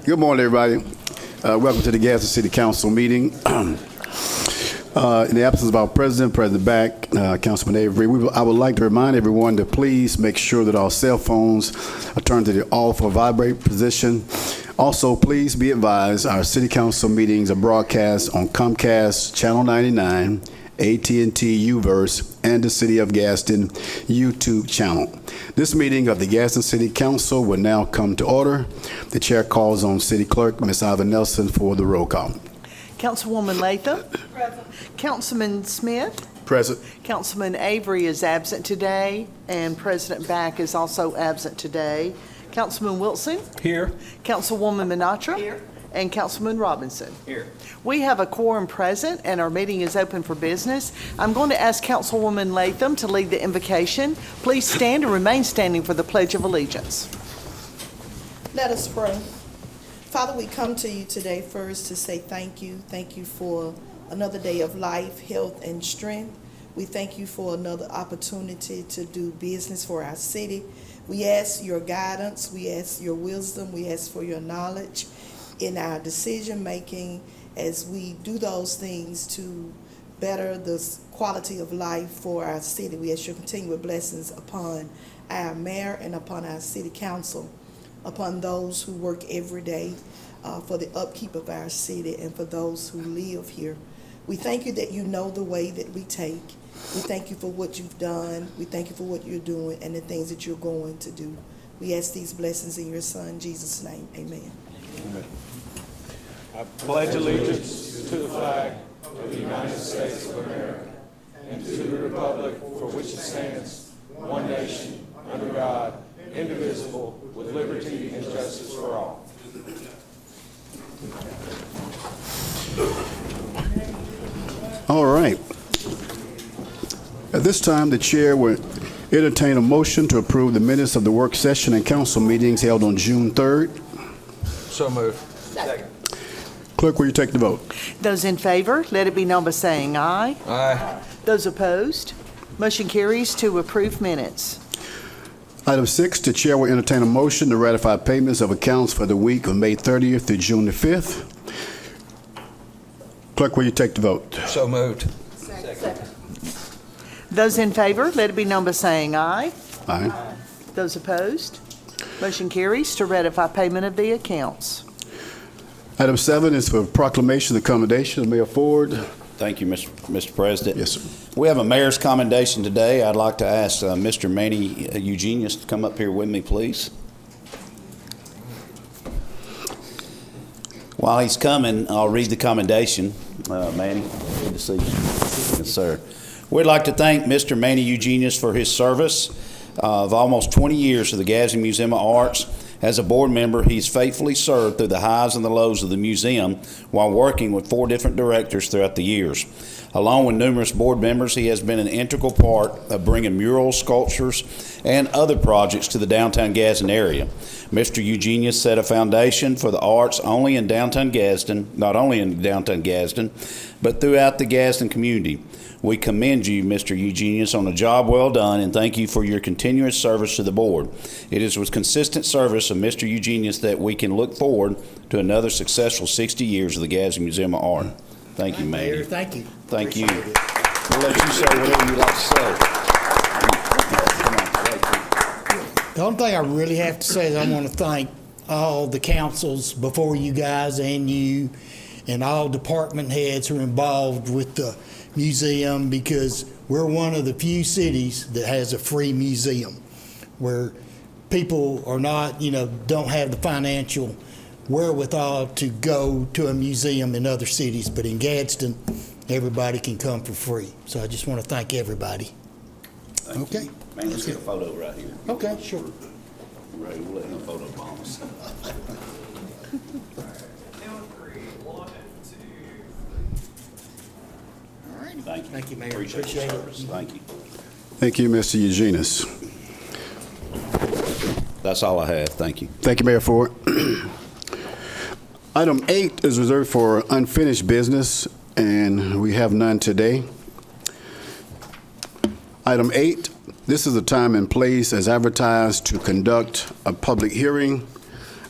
Good morning, everybody. Welcome to the Gadsden City Council meeting. In the absence of our president, President-Back, Councilman Avery, I would like to remind everyone to please make sure that our cell phones are turned to the off or vibrate position. Also, please be advised our City Council meetings are broadcast on Comcast Channel 99, AT&T UVerse, and the City of Gadsden YouTube channel. This meeting of the Gadsden City Council will now come to order. The chair calls on City Clerk, Ms. Iva Nelson, for the roll call. Councilwoman Latham. Present. Councilman Smith. Present. Councilman Avery is absent today, and President Back is also absent today. Councilman Wilson. Here. Councilwoman Minatra. Here. And Councilman Robinson. Here. We have a quorum present, and our meeting is open for business. I'm going to ask Councilwoman Latham to lead the invocation. Please stand and remain standing for the Pledge of Allegiance. Let us pray. Father, we come to you today first to say thank you. Thank you for another day of life, health, and strength. We thank you for another opportunity to do business for our city. We ask your guidance. We ask your wisdom. We ask for your knowledge in our decision making as we do those things to better the quality of life for our city. We ask your continued blessings upon our mayor and upon our city council, upon those who work every day for the upkeep of our city and for those who live here. We thank you that you know the way that we take. We thank you for what you've done. We thank you for what you're doing and the things that you're going to do. We ask these blessings in your son, Jesus' name. Amen. Amen. I pledge allegiance to the flag of the United States of America and to the republic for which it stands, one nation, under God, indivisible, with liberty and justice for all. All right. At this time, the chair will entertain a motion to approve the minutes of the work session and council meetings held on June 3rd. So moved. Second. Clerk, will you take the vote? Those in favor, let it be known by saying aye. Aye. Those opposed, motion carries to approve minutes. Item 6, the chair will entertain a motion to ratify payments of accounts for the week of May 30th through June the 5th. Clerk, will you take the vote? So moved. Second. Those in favor, let it be known by saying aye. Aye. Those opposed, motion carries to ratify payment of the accounts. Item 7 is for proclamation of commendation of Mayor Ford. Thank you, Mr. President. Yes, sir. We have a mayor's commendation today. I'd like to ask Mr. Manny Eugenius to come up here with me, please. While he's coming, I'll read the commendation. Manny, good to see you. Yes, sir. We'd like to thank Mr. Manny Eugenius for his service of almost 20 years to the Gadsden Museum of Arts. As a board member, he's faithfully served through the highs and the lows of the museum while working with 4 different directors throughout the years. Along with numerous board members, he has been an integral part of bringing murals, sculptures, and other projects to the downtown Gadsden area. Mr. Eugenius set a foundation for the arts not only in downtown Gadsden, but throughout the Gadsden community. We commend you, Mr. Eugenius, on a job well done, and thank you for your continuous service to the board. It is with consistent service of Mr. Eugenius that we can look forward to another successful 60 years of the Gadsden Museum of Art. Thank you, Mayor. Thank you. Thank you. We'll let you say whatever you'd like to say. The only thing I really have to say is I want to thank all the councils before you guys and you and all department heads who are involved with the museum, because we're one of the few cities that has a free museum where people are not, don't have the financial wherewithal to go to a museum in other cities, but in Gadsden, everybody can come for free. So I just want to thank everybody. Okay. Man, let's get a photo right here. Okay, sure. Ray, we'll let him photo bomb us. Thank you. Thank you, Mayor. Appreciate your service. Thank you. Thank you, Mr. Eugenius. That's all I have. Thank you. Thank you, Mayor Ford. Item 8 is reserved for unfinished business, and we have none today. Item 8, this is the time and place as advertised to conduct a public hearing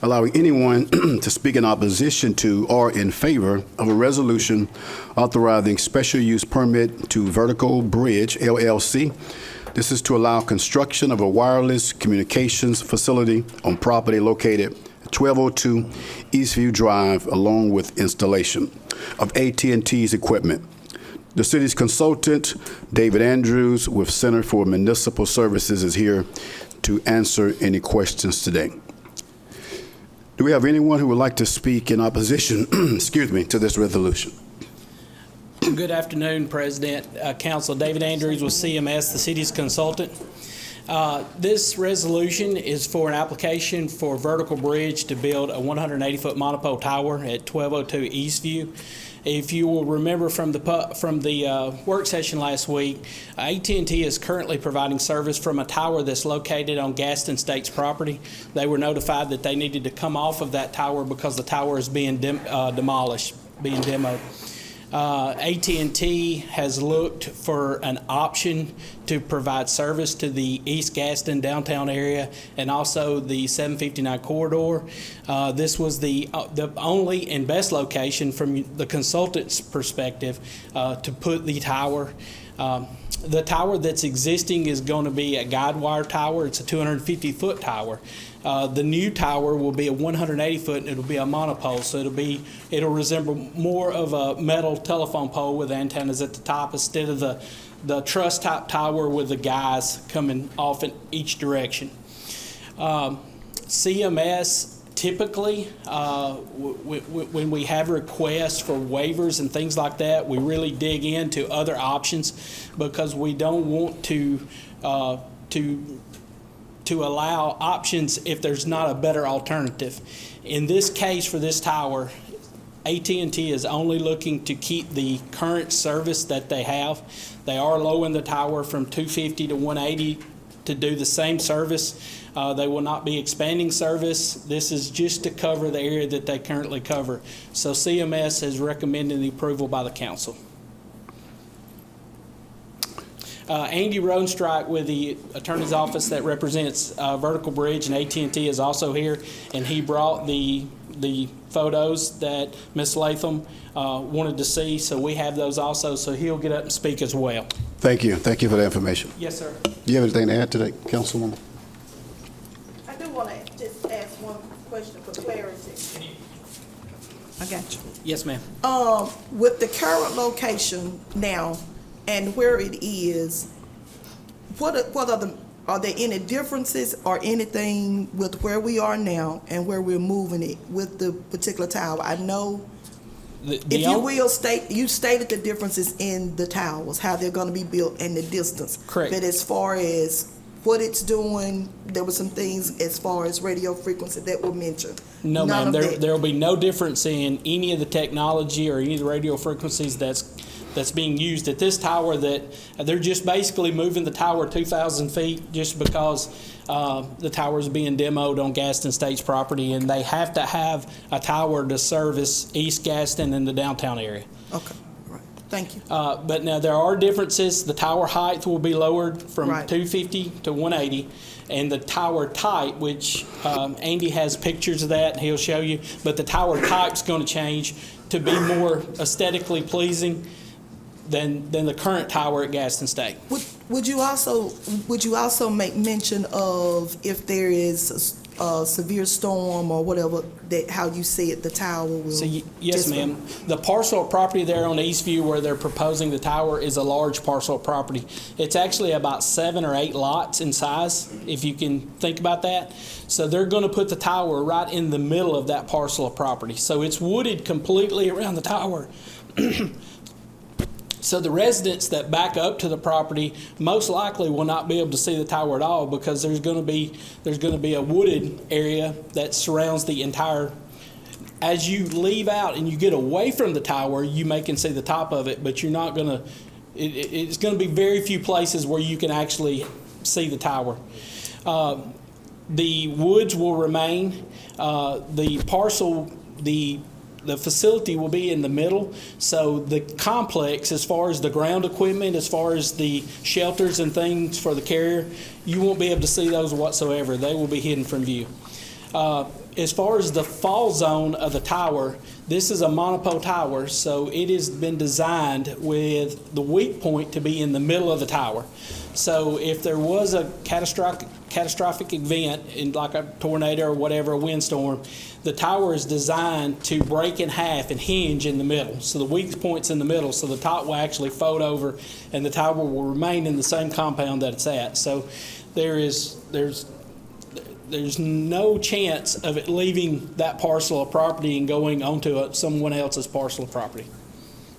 allowing anyone to speak in opposition to or in favor of a resolution authorizing special use permit to Vertical Bridge LLC. This is to allow construction of a wireless communications facility on property located at 1202 Eastview Drive, along with installation of AT&T's equipment. The city's consultant, David Andrews, with Center for Municipal Services, is here to answer any questions today. Do we have anyone who would like to speak in opposition, excuse me, to this resolution? Good afternoon, President, Council. David Andrews with CMS, the city's consultant. This resolution is for an application for Vertical Bridge to build a 180-foot monopole tower at 1202 Eastview. If you will remember from the work session last week, AT&T is currently providing service from a tower that's located on Gadsden State's property. They were notified that they needed to come off of that tower because the tower is being demolished, being demoed. AT&T has looked for an option to provide service to the East Gadsden downtown area and also the 759 corridor. This was the only and best location from the consultant's perspective to put the tower. The tower that's existing is going to be a guide wire tower. It's a 250-foot tower. The new tower will be a 180-foot, and it'll be a monopole, so it'll resemble more of a metal telephone pole with antennas at the top instead of the truss-type tower with the guys coming off in each direction. CMS typically, when we have requests for waivers and things like that, we really dig into other options because we don't want to allow options if there's not a better alternative. In this case, for this tower, AT&T is only looking to keep the current service that they have. They are lowering the tower from 250 to 180 to do the same service. They will not be expanding service. This is just to cover the area that they currently cover. So CMS is recommending the approval by the council. Andy Rodenstrike with the attorney's office that represents Vertical Bridge and AT&T is also here, and he brought the photos that Ms. Latham wanted to see, so we have those also, so he'll get up and speak as well. Thank you. Thank you for the information. Yes, sir. Do you have anything to add to that, Councilwoman? I do want to just ask one question for clarity. I got you. Yes, ma'am. With the current location now and where it is, are there any differences or anything with where we are now and where we're moving it with the particular tower? I know, you stated the differences in the towers, how they're going to be built and the distance. Correct. But as far as what it's doing, there were some things as far as radio frequency that were mentioned. No, ma'am. There will be no difference in any of the technology or any of the radio frequencies that's being used at this tower. That they're just basically moving the tower 2,000 feet just because the tower is being demoed on Gadsden State's property, and they have to have a tower to service East Gadsden and the downtown area. Okay, right. Thank you. But now there are differences. The tower height will be lowered from Right. 250 to 180, and the tower type, which Andy has pictures of that, and he'll show you, but the tower type's going to change to be more aesthetically pleasing than the current tower at Gadsden State. Would you also make mention of if there is a severe storm or whatever, that how you see it, the tower will? So, yes, ma'am. The parcel of property there on Eastview where they're proposing the tower is a large parcel of property. It's actually about 7 or 8 lots in size, if you can think about that. So they're going to put the tower right in the middle of that parcel of property. So it's wooded completely around the tower. So the residents that back up to the property most likely will not be able to see the tower at all because there's going to be a wooded area that surrounds the entire. As you leave out and you get away from the tower, you may can see the top of it, but you're not going to. It's going to be very few places where you can actually see the tower. The woods will remain. The parcel, the facility will be in the middle, so the complex, as far as the ground equipment, as far as the shelters and things for the carrier, you won't be able to see those whatsoever. They will be hidden from view. As far as the fall zone of the tower, this is a monopole tower, so it has been designed with the weak point to be in the middle of the tower. So if there was a catastrophic event, in like a tornado or whatever, a windstorm, the tower is designed to break in half and hinge in the middle. So the weak point's in the middle, so the top will actually fold over and the tower will remain in the same compound that it's at. So there's no chance of it leaving that parcel of property and going onto someone else's parcel of property.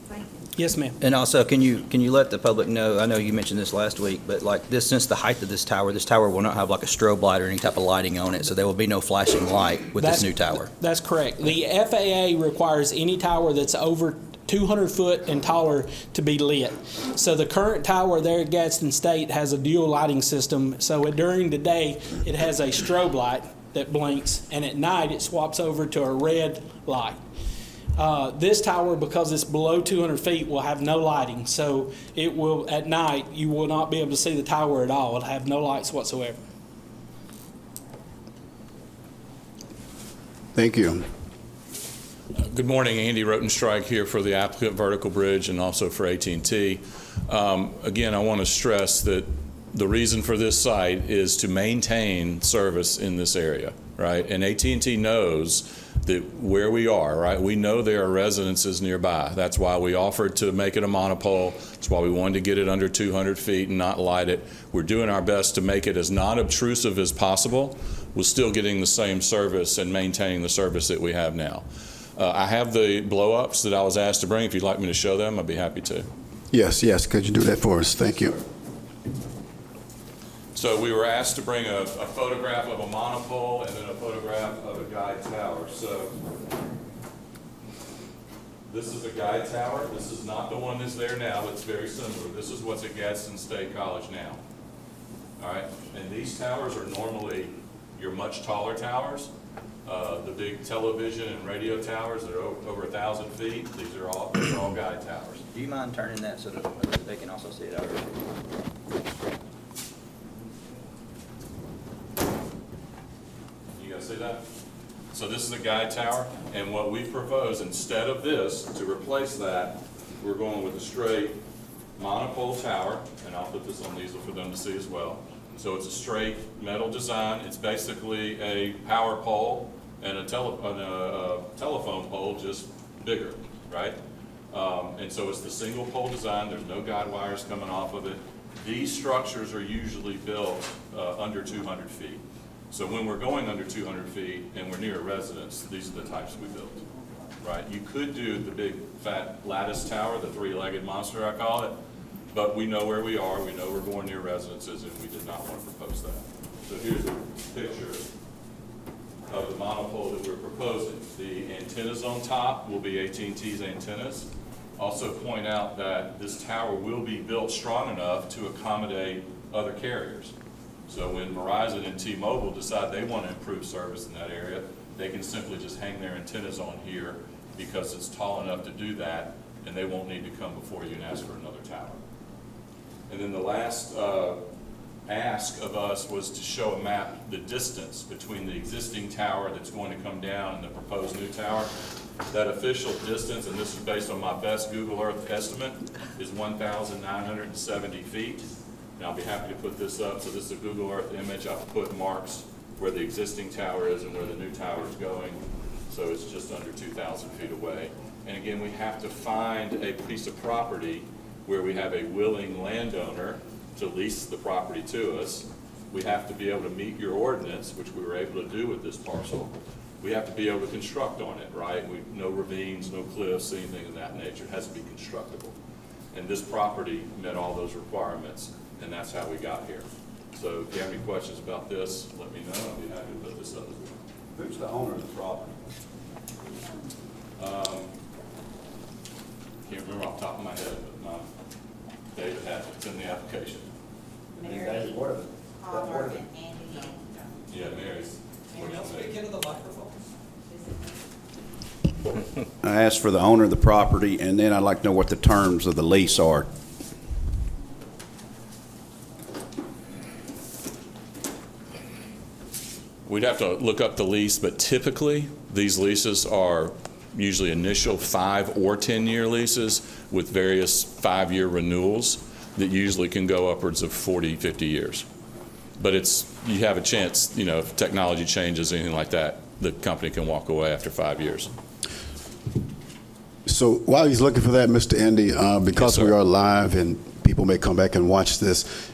Thank you. Yes, ma'am. And also, can you let the public know, I know you mentioned this last week, but like this, since the height of this tower will not have like a strobe light or any type of lighting on it, so there will be no flashing light with this new tower. That's correct. The FAA requires any tower that's over 200 foot and taller to be lit. So the current tower there at Gadsden State has a dual lighting system. So during the day, it has a strobe light that blinks, and at night it swaps over to a red light. This tower, because it's below 200 feet, will have no lighting. So it will, at night, you will not be able to see the tower at all. It'll have no lights whatsoever. Thank you. Good morning, Andy Rotenstrike here for the applicant Vertical Bridge and also for AT&T. Again, I want to stress that the reason for this site is to maintain service in this area, right? And AT&T knows that where we are, right? We know there are residences nearby. That's why we offered to make it a monopole. That's why we wanted to get it under 200 feet and not light it. We're doing our best to make it as non-obtrusive as possible, with still getting the same service and maintaining the service that we have now. I have the blow-ups that I was asked to bring. If you'd like me to show them, I'd be happy to. Yes, could you do that for us? Thank you. So we were asked to bring a photograph of a monopole and then a photograph of a guide tower. So this is a guide tower. This is not the one that's there now. It's very similar. This is what's at Gadsden State College now. All right, and these towers are normally your much taller towers. The big television and radio towers that are over 1,000 feet, these are all guide towers. Do you mind turning that so that they can also see it over? You guys see that? So this is a guide tower, and what we propose, instead of this, to replace that, we're going with a straight monopole tower, and I'll put this on easel for them to see as well. So it's a straight metal design. It's basically a power pole and a telephone pole, just bigger, right? And so it's the single pole design. There's no guide wires coming off of it. These structures are usually built under 200 feet. So when we're going under 200 feet and we're near a residence, these are the types we built, right? You could do the big fat lattice tower, the three-legged monster I call it, but we know where we are. We know we're going near residences, and we did not want to propose that. So here's a picture of the monopole that we're proposing. The antennas on top will be AT&T's antennas. Also point out that this tower will be built strong enough to accommodate other carriers. So when Verizon and T-Mobile decide they want to improve service in that area, they can simply just hang their antennas on here because it's tall enough to do that, and they won't need to come before you and ask for another tower. And then the last ask of us was to show a map, the distance between the existing tower that's going to come down and the proposed new tower. That official distance, and this is based on my best Google Earth estimate, is 1,970 feet. And I'll be happy to put this up. So this is a Google Earth image. I've put marks where the existing tower is and where the new tower is going. So it's just under 2,000 feet away. And again, we have to find a piece of property where we have a willing landowner to lease the property to us. We have to be able to meet your ordinance, which we were able to do with this parcel. We have to be able to construct on it, right? No ravines, no cliffs, anything of that nature. It has to be constructible. And this property met all those requirements, and that's how we got here. So if you have any questions about this, let me know. I'll be happy to put this up as well. Who's the owner of the property? Can't remember off the top of my head, but David has it. It's in the application. Mary. Yeah, Mary's. Anyone else speak into the microphone? I asked for the owner of the property, and then I'd like to know what the terms of the lease are. We'd have to look up the lease, but typically these leases are usually initial 5 or 10-year leases with various 5-year renewals that usually can go upwards of 40, 50 years. But you have a chance, if technology changes, anything like that, the company can walk away after 5 years. So while he's looking for that, Mr. Andy, because Yes, we sir. are live and people may come back and watch this,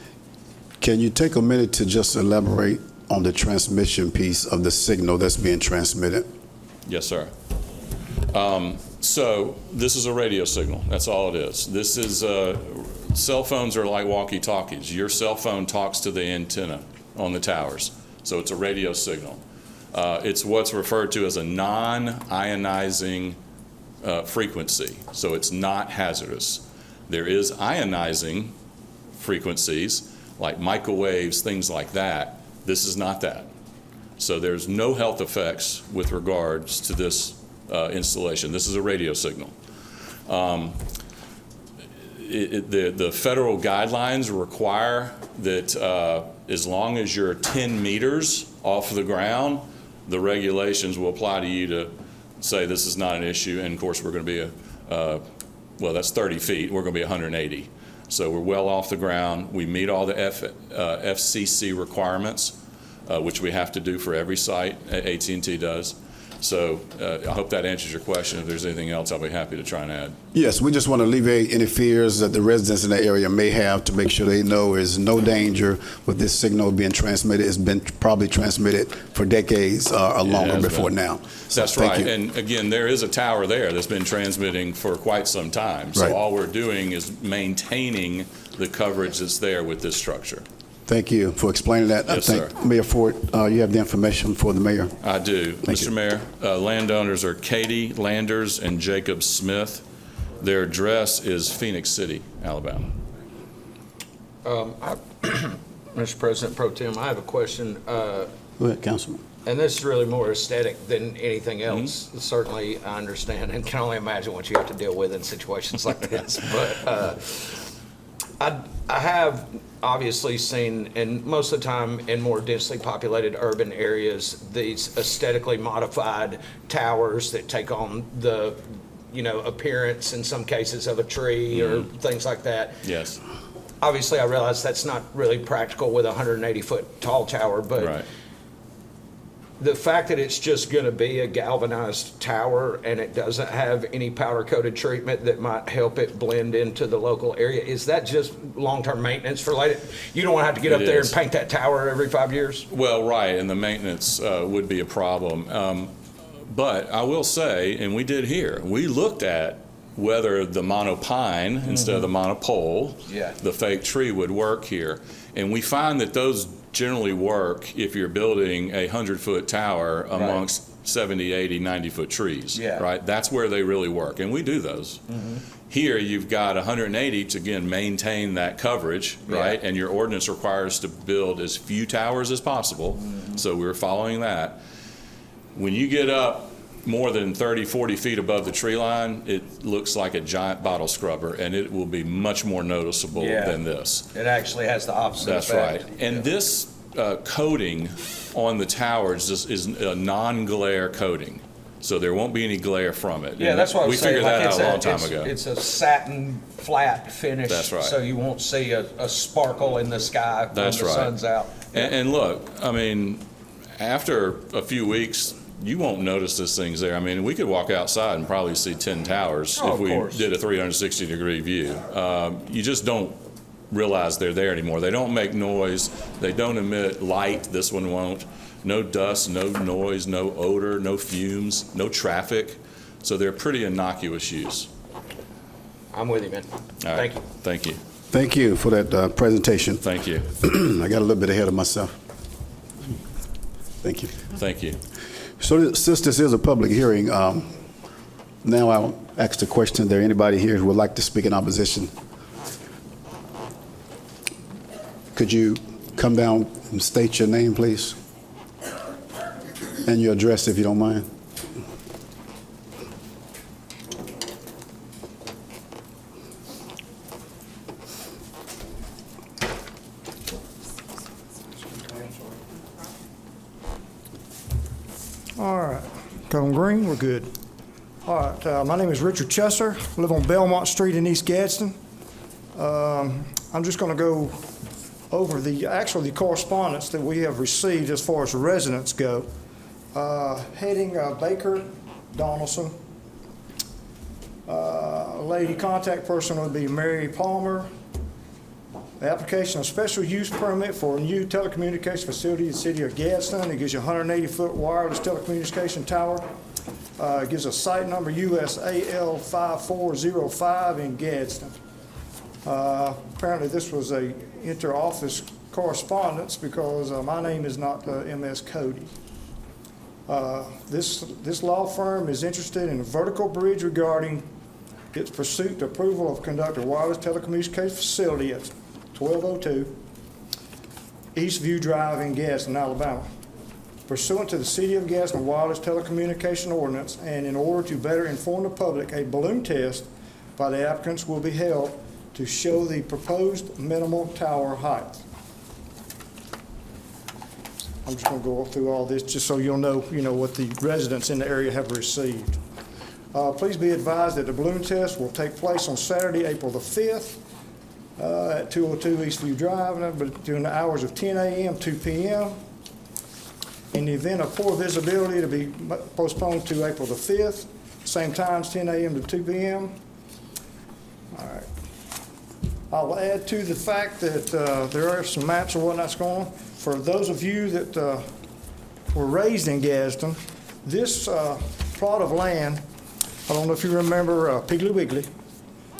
can you take a minute to just elaborate on the transmission piece of the signal that's being transmitted? Yes, sir. So this is a radio signal. That's all it is. This is cell phones are like walkie-talkies. Your cell phone talks to the antenna on the towers. So it's a radio signal. It's what's referred to as a non-ionizing frequency. So it's not hazardous. There is ionizing frequencies like microwaves, things like that. This is not that. So there's no health effects with regards to this installation. This is a radio signal. The federal guidelines require that as long as you're 10 meters off the ground, the regulations will apply to you to say this is not an issue. And of course, we're going to be well, that's 30 feet. We're going to be 180. So we're well off the ground. We meet all the FCC requirements, which we have to do for every site. AT&T does. So I hope that answers your question. If there's anything else, I'll be happy to try and add. Yes, we just want to alleviate any fears that the residents in the area may have to make sure they know there's no danger with this signal being transmitted. It's been probably transmitted for decades or longer before now. So That's thank right. you. And again, there is a tower there that's been transmitting for quite some time. So Right. all we're doing is maintaining the coverage that's there with this structure. Thank you for explaining that. Yes, I think, sir. Mayor Ford, you have the information for the mayor. I do. Thank Mr. you. Mayor, landowners are Katie Landers and Jacob Smith. Their address is Phoenix City, Alabama. Mr. President Pro Tem, I have a question, Go ahead, Councilman. and this is really more aesthetic than anything else. Certainly, I understand and can only imagine what you have to deal with in situations like this. But I have obviously seen, and most of the time in more densely populated urban areas, these aesthetically modified towers that take on the, appearance in some cases of a tree or things like that. Yes. Obviously, I realize that's not really practical with a 180-foot tall tower, but Right. the fact that it's just going to be a galvanized tower and it doesn't have any powder-coated treatment that might help it blend into the local area, is that just long-term maintenance related? You don't want to have to get It up there is. and paint that tower every 5 years? Well, right, and the maintenance would be a problem. But I will say, and we did here, we looked at whether the monopine instead of the monopole, Yeah. the fake tree, would work here. And we find that those generally work if you're building a 100-foot tower amongst 70, 80, 90-foot trees, Yeah. right? That's where they really work, and we do those. Here, you've got 180 to, again, maintain that coverage, right? And your ordinance requires to build as few towers as possible, so we're following that. When you get up more than 30, 40 feet above the tree line, it looks like a giant bottle scrubber, and it will be much more noticeable Yeah. than this. It actually has the opposite That's effect. right. And this coating on the towers is a non-glare coating, so there won't be any glare from it. Yeah, And that's what I we was saying. figured Like, that it's out a long time ago. It's a satin flat finish. That's right. So you won't see a sparkle in the sky when That's the right. sun's out. And look, I mean, after a few weeks, you won't notice this thing's there. I mean, we could walk outside and probably see 10 towers Oh, if of we course. did a 360-degree view. You just don't realize they're there anymore. They don't make noise. They don't emit light. This one won't. No dust, no noise, no odor, no fumes, no traffic. So they're pretty innocuous use. I'm with you, man. All right. Thank you. Thank you. Thank you for that presentation. Thank you. I got a little bit ahead of myself. Thank you. Thank you. So since this is a public hearing, now I'll ask the question, is there anybody here who would like to speak in opposition? Could you come down and state your name, please? And your address, if you don't mind. right. Going green, we're good. All right, my name is Richard Chester. I live on Belmont Street in East Gadsden. I'm just going to go over the correspondence that we have received as far as residents go. Heading Baker Donaldson. Lady contact person would be Mary Palmer. The application of special use permit for a new telecommunication facility in the city of Gadsden. It gives you a 180-foot wireless telecommunication tower. It gives a site number USAL 5405 in Gadsden. Apparently this was a inter-office correspondence because my name is not MS Cody. This law firm is interested in a vertical bridge regarding its pursuit to approval of conduct a wireless telecommunications facility at 1202 Eastview Drive in Gadsden, Alabama. Pursuant to the City of Gadsden Wireless Telecommunication Ordinance, and in order to better inform the public, a balloon test by the applicants will be held to show the proposed minimal tower height. I'm just going to go through all this just so you'll know, what the residents in the area have received. Please be advised that the balloon test will take place on Saturday, April the 5th at 202 Eastview Drive, during the hours of 10 a.m. 2 p.m. In the event of poor visibility, it'll be postponed to April the 5th, same times, 10 a.m. to 2 p.m. All right. I'll add to the fact that there are some maps of whatnot's going on. For those of you that were raised in Gadsden, this plot of land, I don't know if you remember Piggly Wiggly.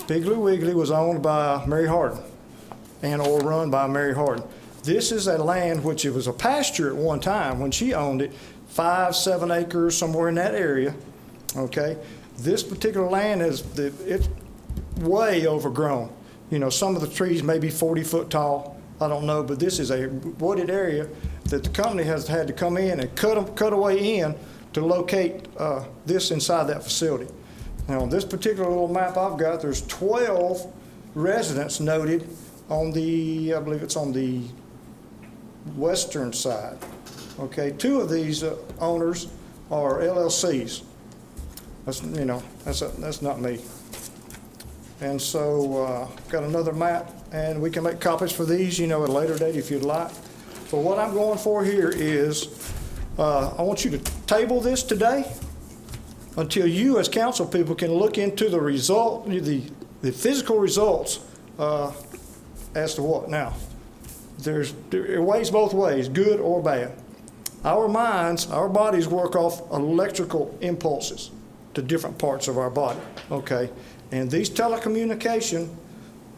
Piggly Wiggly was owned by Mary Hardin or run by Mary Hardin. This is a land which it was a pasture at one time when she owned it, 5-7 acres, somewhere in that area. Okay, this particular land it's way overgrown. Some of the trees may be 40 foot tall. I don't know, but this is a wooded area that the company has had to come in and cut away in to locate this inside that facility. Now, on this particular little map I've got, there's 12 residents noted on I believe it's on the western side. Okay, 2 of these owners are LLCs. That's not me. And so got another map, and we can make copies for these, at a later date if you'd like. But what I'm going for here is I want you to table this today until you as council people can look into the result, the physical results as to what. Now, it weighs both ways, good or bad. Our minds, our bodies work off electrical impulses to different parts of our body, okay? And these telecommunication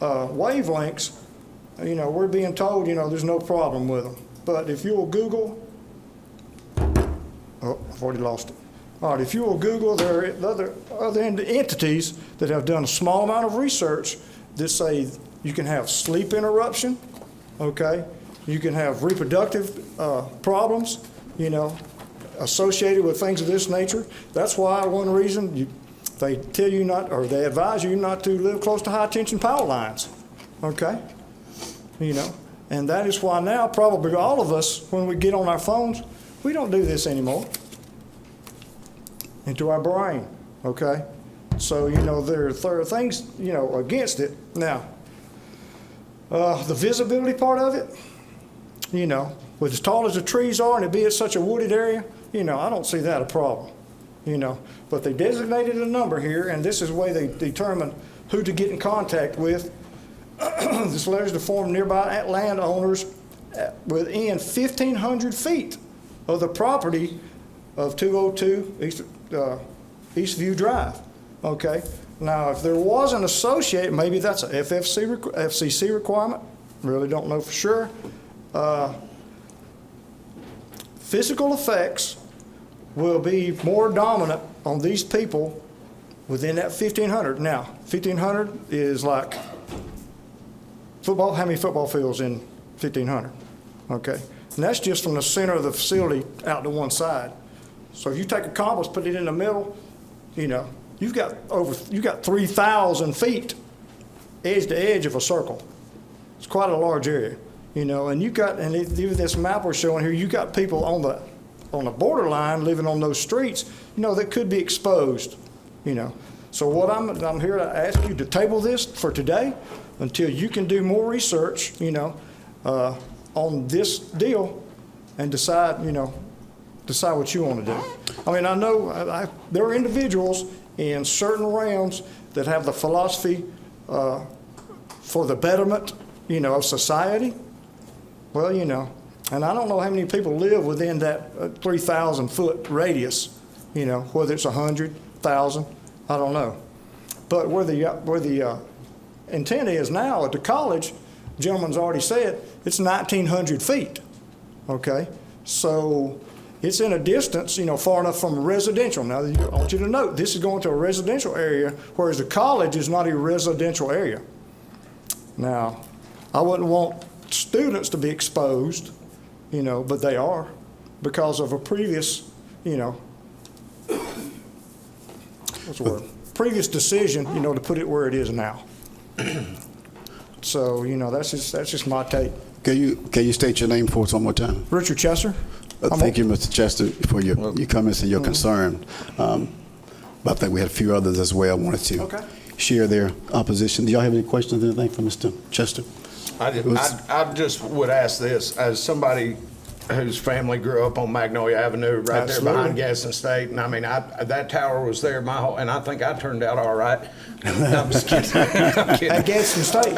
wavelengths, we're being told, there's no problem with them. But if you will Google, I've already lost it. All right, if you will Google, there are other entities that have done a small amount of research that say you can have sleep interruption, okay? You can have reproductive problems, associated with things of this nature. That's why one reason they tell you not, or they advise you not to live close to high tension power lines, okay? And that is why now probably all of us, when we get on our phones, we don't do this anymore into our brain, okay? So, there are things, against it. Now, the visibility part of it, with as tall as the trees are and it being such a wooded area, I don't see that a problem, But they designated a number here, and this is the way they determine who to get in contact with. This letter is to form nearby landowners within 1,500 feet of the property of 202 Eastview Drive. Okay. Now, if there was an associated, maybe that's a FCC requirement. Really don't know for sure. Physical effects will be more dominant on these people within that 1,500. Now, 1,500 is like football. How many football fields in 1,500? Okay. And that's just from the center of the facility out to one side. So if you take a compass, put it in the middle, you've got 3,000 feet edge to edge of a circle. It's quite a large area, and even this map we're showing here, you got people on on the borderline living on those streets, that could be exposed, So what I'm here to ask you to table this for today until you can do more research, on this deal and decide what you want to do. I mean, I know there are individuals in certain realms that have the philosophy for the betterment, of society. Well, and I don't know how many people live within that 3,000-foot radius, whether it's 100,000, I don't know. But where the intent is now at the college, the gentleman's already said, it's 1,900 feet, okay? So it's in a distance, far enough from residential. Now, I want you to note, this is going to a residential area, whereas the college is not a residential area. Now, I wouldn't want students to be exposed, but they are because of a previous, what's the word? Previous decision, to put it where it is now. So, that's just my take. Can you state your name for us one more time? Richard Chester. Thank you, Mr. Chester, for your comments and your concern. But I think we had a few others as well wanted to share their opposition. Do y'all have any questions or anything for Mr. Chester? I just would ask this, as somebody whose family grew up on Magnolia Avenue, right there behind Gadsden State, and I mean, that tower was there my whole, and I think I turned out all right. I'm just kidding. I'm kidding. At Gadsden State.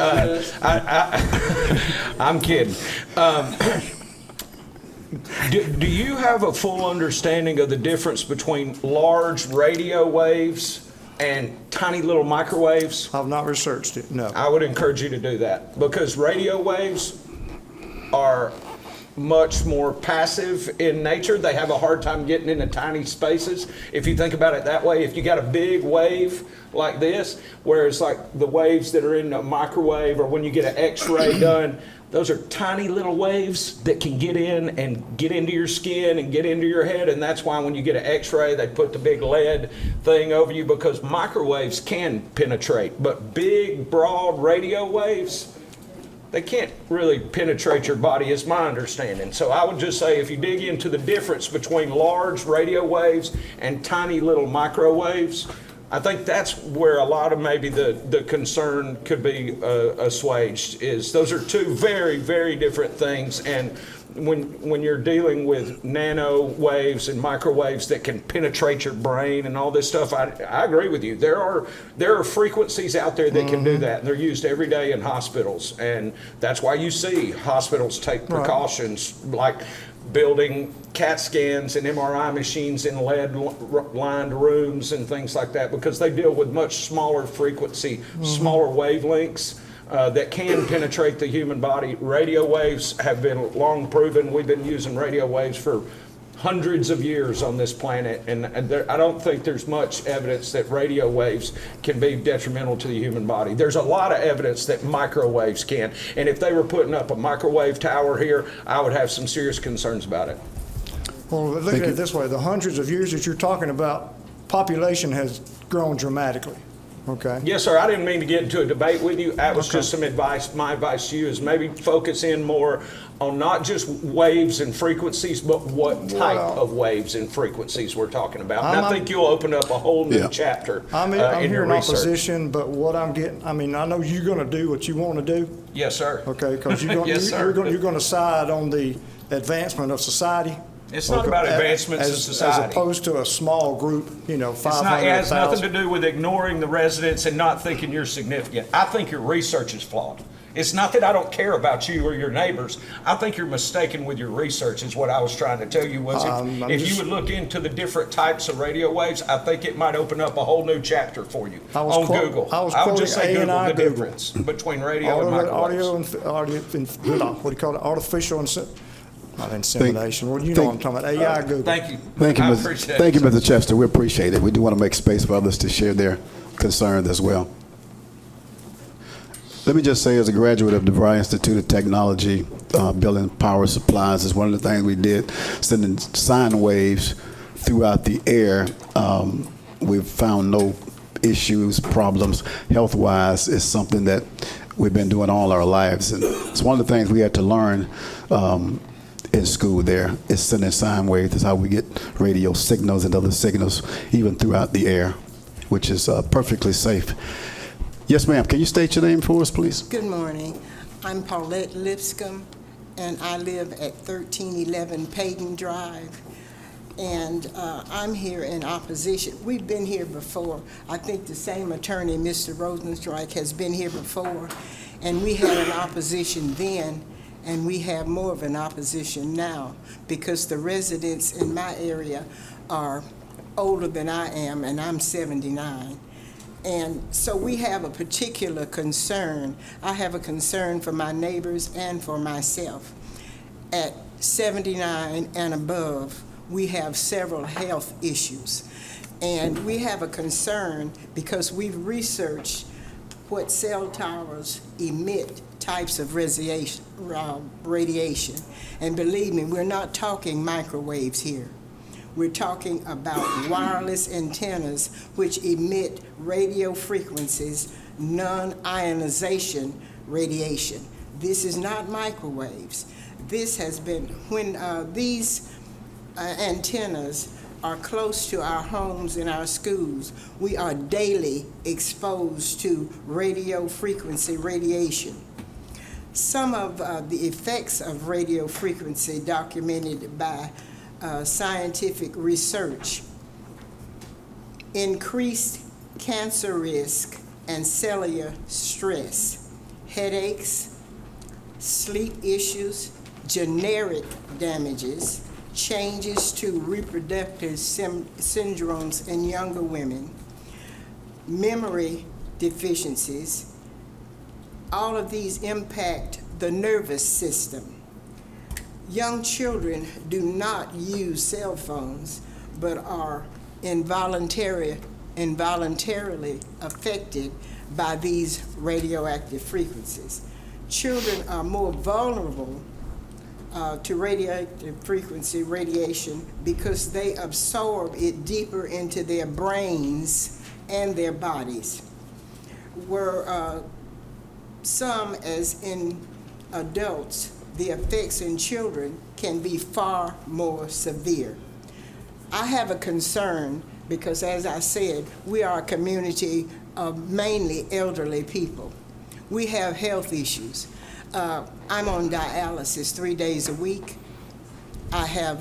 I'm kidding. Do you have a full understanding of the difference between large radio waves and tiny little microwaves? I've not researched it, no. I would encourage you to do that, because radio waves are much more passive in nature. They have a hard time getting into tiny spaces. If you think about it that way, if you got a big wave like this, whereas like the waves that are in a microwave or when you get an X-ray done, those are tiny little waves that can get in and get into your skin and get into your head, and that's why when you get an X-ray, they put the big lead thing over you, because microwaves can penetrate, but big, broad radio waves, they can't really penetrate your body, is my understanding. So I would just say, if you dig into the difference between large radio waves and tiny little microwaves, I think that's where a lot of maybe the concern could be assuaged, is those are two very, very different things. And when you're dealing with nano waves and microwaves that can penetrate your brain and all this stuff, I agree with you. There are frequencies out there that can do that, and they're used every day in hospitals. And that's why you see hospitals take precautions, like building CAT scans and MRI machines in lead-lined rooms and things like that, because they deal with much smaller frequency, smaller wavelengths that can penetrate the human body. Radio waves have been long proven. We've been using radio waves for hundreds of years on this planet, and I don't think there's much evidence that radio waves can be detrimental to the human body. There's a lot of evidence that microwaves can, and if they were putting up a microwave tower here, I would have some serious concerns about it. Well, look at it this way. The hundreds of years that you're talking about, population has grown dramatically. Okay. Yes, sir. I didn't mean to get into a debate with you. That was just some advice. My advice to you is maybe focus in more on not just waves and frequencies, but what type of waves and frequencies we're talking about. And I think you'll open up a whole new chapter I'm in here your in research. opposition, but what I'm getting, I mean, I know you're going to do what you want to do. Yes, sir. Okay, because you're going to side on the advancement of society. It's not about advancements in society. As opposed to a small group, 500,000. It has nothing to do with ignoring the residents and not thinking you're significant. I think your research is flawed. It's not that I don't care about you or your neighbors. I think you're mistaken with your research, is what I was trying to tell you. Was if you would look into the different types of radio waves, I think it might open up a whole new chapter for you on Google. I would just say Google the difference between radio and microwaves. What do you call it? Artificial not insemination. Well, you know what I'm talking about. AI Google. Thank you. Thank you, Mr. Chester. We appreciate it. We do want to make space for others to share their concerns as well. Let me just say, as a graduate of DeVry Institute of Technology, building power supplies is one of the things we did, sending sine waves throughout the air. We've found no issues, problems health-wise. Is something that we've been doing all our lives. And it's one of the things we had to learn in school there. It's sending sine waves. That's how we get radio signals and other signals even throughout the air, which is perfectly safe. Yes, ma'am. Can you state your name for us, please? Good morning. I'm Paulette Lipscomb, and I live at 1311 Payton Drive. And I'm here in opposition. We've been here before. I think the same attorney, Mr. Rosenstrike, has been here before. And we had an opposition then, and we have more of an opposition now because the residents in my area are older than I am, and I'm 79. And so we have a particular concern. I have a concern for my neighbors and for myself. At 79 and above, we have several health issues. And we have a concern because we've researched what cell towers emit types of radiation. And believe me, we're not talking microwaves here. We're talking about wireless antennas which emit radio frequencies, non-ionization radiation. This is not microwaves. This has been, when these antennas are close to our homes and our schools, we are daily exposed to radio frequency radiation. Some of the effects of radio frequency documented by scientific research: increased cancer risk and cellular stress, headaches, sleep issues, generic damages, changes to reproductive syndromes in younger women, memory deficiencies. All of these impact the nervous system. Young children do not use cell phones, but are involuntarily affected by these radioactive frequencies. Children are more vulnerable to radioactive frequency radiation because they absorb it deeper into their brains and their bodies. Where some, as in adults, the effects in children can be far more severe. I have a concern because, as I said, we are a community of mainly elderly people. We have health issues. I'm on dialysis 3 days a week. I have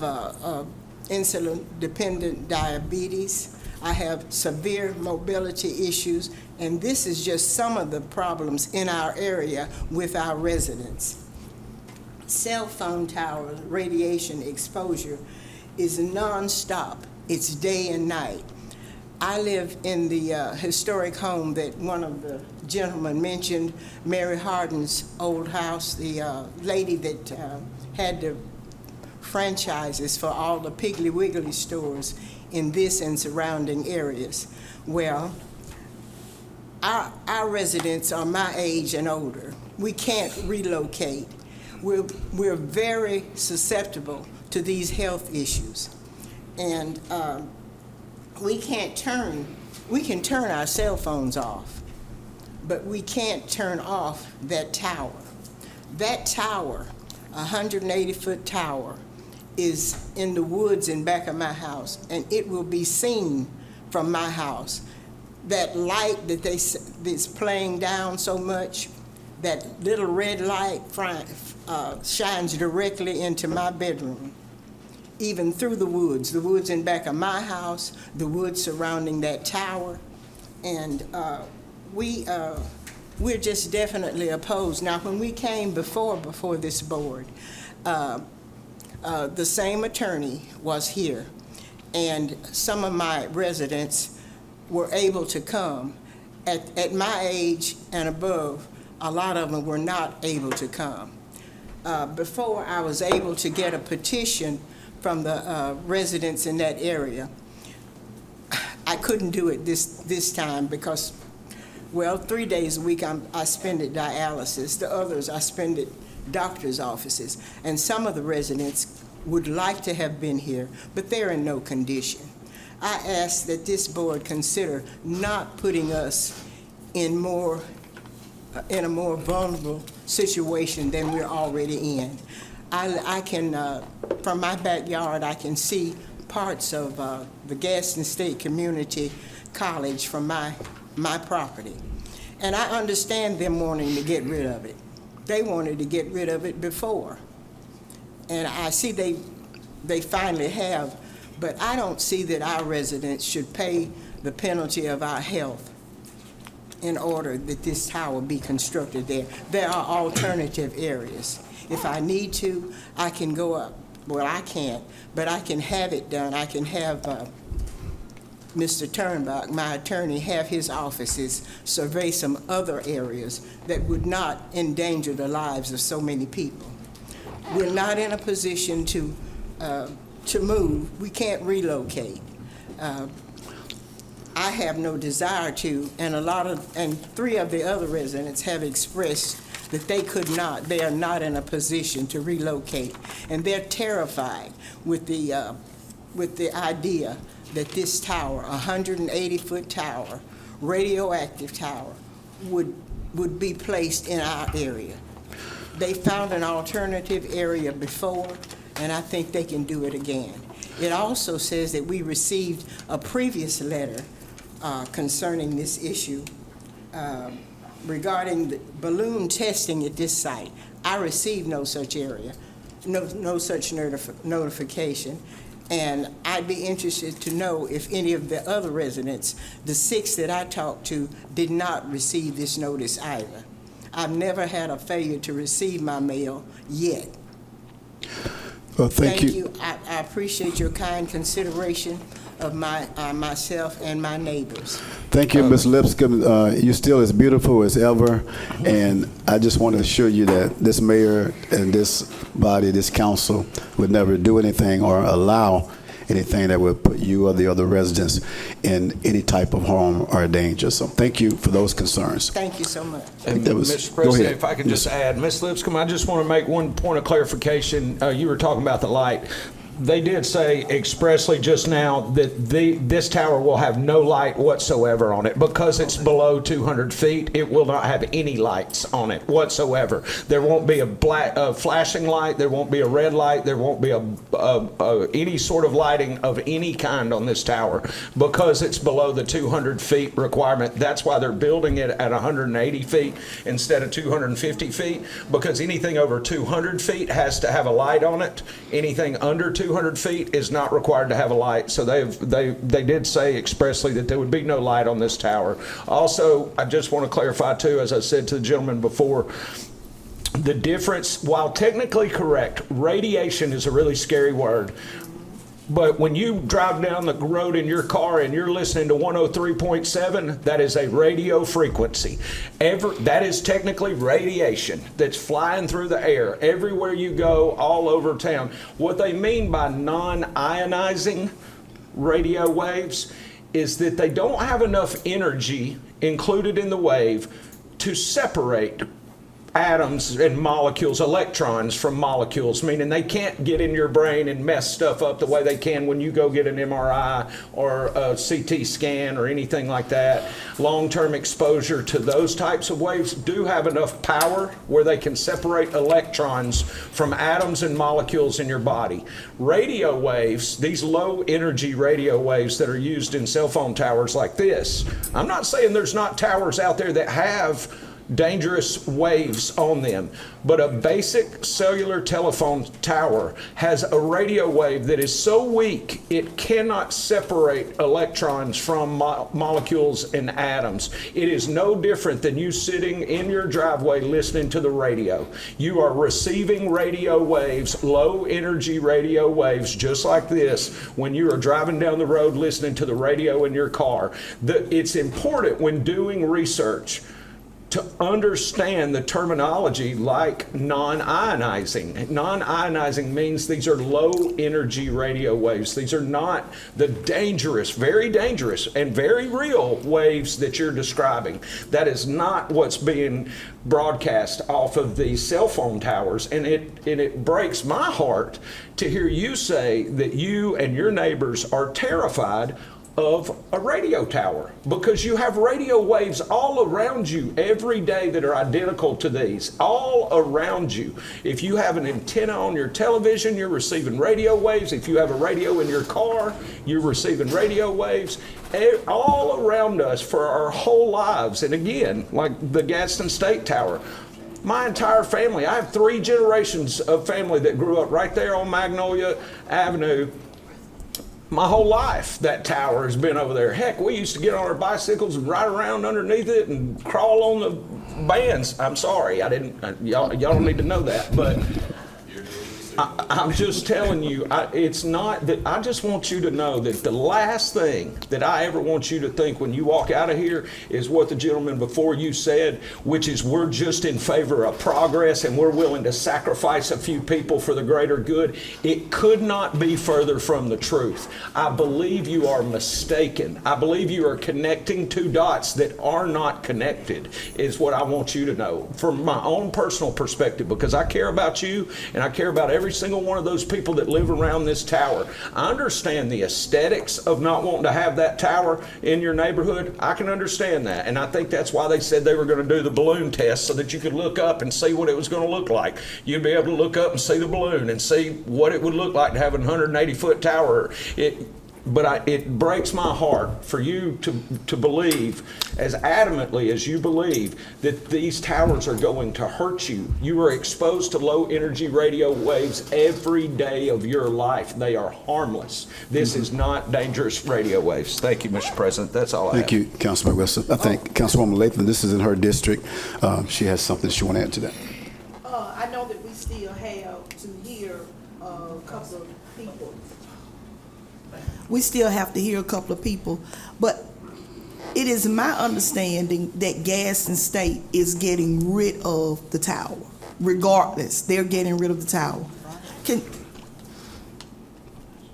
insulin-dependent diabetes. I have severe mobility issues, and this is just some of the problems in our area with our residents. Cell phone tower radiation exposure is nonstop. It's day and night. I live in the historic home that one of the gentlemen mentioned, Mary Hardin's old house, the lady that had the franchises for all the Piggly Wiggly stores in this and surrounding areas. Well, our residents are my age and older. We can't relocate. We're very susceptible to these health issues. And we can turn our cell phones off, but we can't turn off that tower. That tower, 180-foot tower, is in the woods in back of my house, and it will be seen from my house. That light that's playing down so much, that little red light shines directly into my bedroom, even through the woods in back of my house, the woods surrounding that tower. And we're just definitely opposed. Now, when we came before this board, the same attorney was here, and some of my residents were able to come. At my age and above, a lot of them were not able to come. Before I was able to get a petition from the residents in that area, I couldn't do it this time because, well, 3 days a week I spend at dialysis. The others I spend at doctor's offices. And some of the residents would like to have been here, but they're in no condition. I ask that this board consider not putting us in a more vulnerable situation than we're already in. I can, from my backyard, I can see parts of the Gadsden State Community College from my property. And I understand them wanting to get rid of it. They wanted to get rid of it before. And I see they finally have, but I don't see that our residents should pay the penalty of our health in order that this tower be constructed there. There are alternative areas. If I need to, I can go up. Well, I can't, but I can have it done. I can have Mr. Turnbuck, my attorney, have his offices survey some other areas that would not endanger the lives of so many people. We're not in a position to move. We can't relocate. I have no desire to, and 3 of the other residents have expressed that they could not. They are not in a position to relocate, and they're terrified with the idea that this tower, a 180-foot tower, radioactive tower, would be placed in our area. They found an alternative area before, and I think they can do it again. It also says that we received a previous letter concerning this issue regarding the balloon testing at this site. I received no such notification. And I'd be interested to know if any of the other residents, the 6 that I talked to, did not receive this notice either. I've never had a failure to receive my mail yet. Well, thank you. I appreciate your kind consideration of myself and my neighbors. Thank you, Ms. Lipscomb. You're still as beautiful as ever, and I just want to assure you that this mayor and this body, this council, would never do anything or allow anything that would put you or the other residents in any type of harm or danger. So thank you for those concerns. Thank you so much. And Mr. President, if I could just add, Ms. Lipscomb, I just want to make one point of clarification. You were talking about the light. They did say expressly just now that this tower will have no light whatsoever on it. Because it's below 200 feet, it will not have any lights on it whatsoever. There won't be a flashing light, there won't be a red light, there won't be any sort of lighting of any kind on this tower because it's below the 200 feet requirement. That's why they're building it at 180 feet instead of 250 feet, because anything over 200 feet has to have a light on it. Anything under 200 feet is not required to have a light. So they did say expressly that there would be no light on this tower. Also, I just want to clarify too, as I said to the gentleman before, the difference, while technically correct, radiation is a really scary word. But when you drive down the road in your car and you're listening to 103.7, that is a radio frequency. That is technically radiation that's flying through the air everywhere you go, all over town. What they mean by non-ionizing radio waves is that they don't have enough energy included in the wave to separate atoms and molecules, electrons from molecules, meaning they can't get in your brain and mess stuff up the way they can when you go get an MRI or a CT scan or anything like that. Long-term exposure to those types of waves do have enough power where they can separate electrons from atoms and molecules in your body. Radio waves, these low-energy radio waves that are used in cell phone towers like this, I'm not saying there's not towers out there that have dangerous waves on them, but a basic cellular telephone tower has a radio wave that is so weak it cannot separate electrons from molecules and atoms. It is no different than you sitting in your driveway listening to the radio. You are receiving radio waves, low energy radio waves just like this when you are driving down the road listening to the radio in your car. It's important when doing research to understand the terminology like non-ionizing. Non-ionizing means these are low energy radio waves. These are not the dangerous, very dangerous and very real waves that you're describing. That is not what's being broadcast off of these cell phone towers. And it breaks my heart to hear you say that you and your neighbors are terrified of a radio tower, because you have radio waves all around you every day that are identical to these, all around you. If you have an antenna on your television, you're receiving radio waves. If you have a radio in your car, you're receiving radio waves all around us for our whole lives. And again, like the Gadsden State Tower, my entire family, I have 3 generations of family that grew up right there on Magnolia Avenue. My whole life, that tower has been over there. Heck, we used to get on our bicycles and ride around underneath it and crawl on the bands. I'm sorry, I didn't. Y'all don't need to know that, but I'm just telling you, it's not that. I just want you to know that the last thing that I ever want you to think when you walk out of here is what the gentleman before you said, which is we're just in favor of progress and we're willing to sacrifice a few people for the greater good. It could not be further from the truth. I believe you are mistaken. I believe you are connecting 2 dots that are not connected, is what I want you to know from my own personal perspective, because I care about you and I care about every single one of those people that live around this tower. I understand the aesthetics of not wanting to have that tower in your neighborhood. I can understand that, and I think that's why they said they were going to do the balloon test, so that you could look up and see what it was going to look like. You'd be able to look up and see the balloon and see what it would look like to have a 180-foot tower. But it breaks my heart for you to believe, as adamantly as you believe, that these towers are going to hurt you. You are exposed to low energy radio waves every day of your life. They are harmless. This is not dangerous radio waves. Thank you, Mr. President. That's all I have. Thank you, Councilman Wilson. I think Councilwoman Latham, this is in her district. She has something she want to add to that. I know that we still have to hear a couple of people. We still have to hear a couple of people, but it is my understanding that Gadsden State is getting rid of the tower. Regardless, they're getting rid of the tower.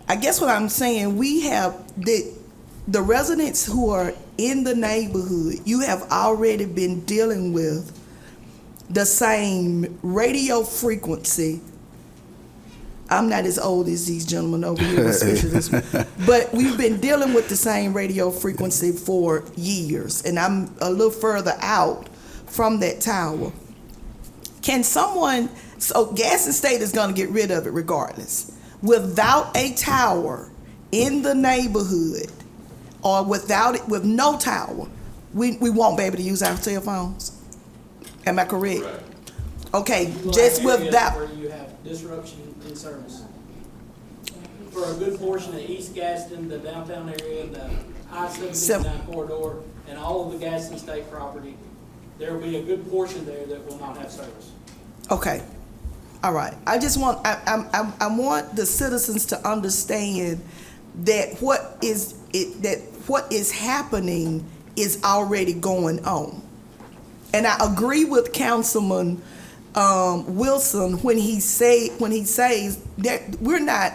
I guess what I'm saying, we have the residents who are in the neighborhood, you have already been dealing with the same radio frequency. I'm not as old as these gentlemen over here, especially this one. But we've been dealing with the same radio frequency for years, and I'm a little further out from that tower. Can someone, so Gadsden State is going to get rid of it regardless. Without a tower in the neighborhood, or without it, with no tower, we won't be able to use our cell phones. Am I correct? Okay, just with that. Where you have disruption in service. For a good portion of East Gadsden, the downtown area, the I-759 corridor, and all of the Gadsden State property, there will be a good portion there that will not have service. Okay, all right. I just want I want the citizens to understand that what is happening is already going on, and I agree with Councilman Wilson when he says that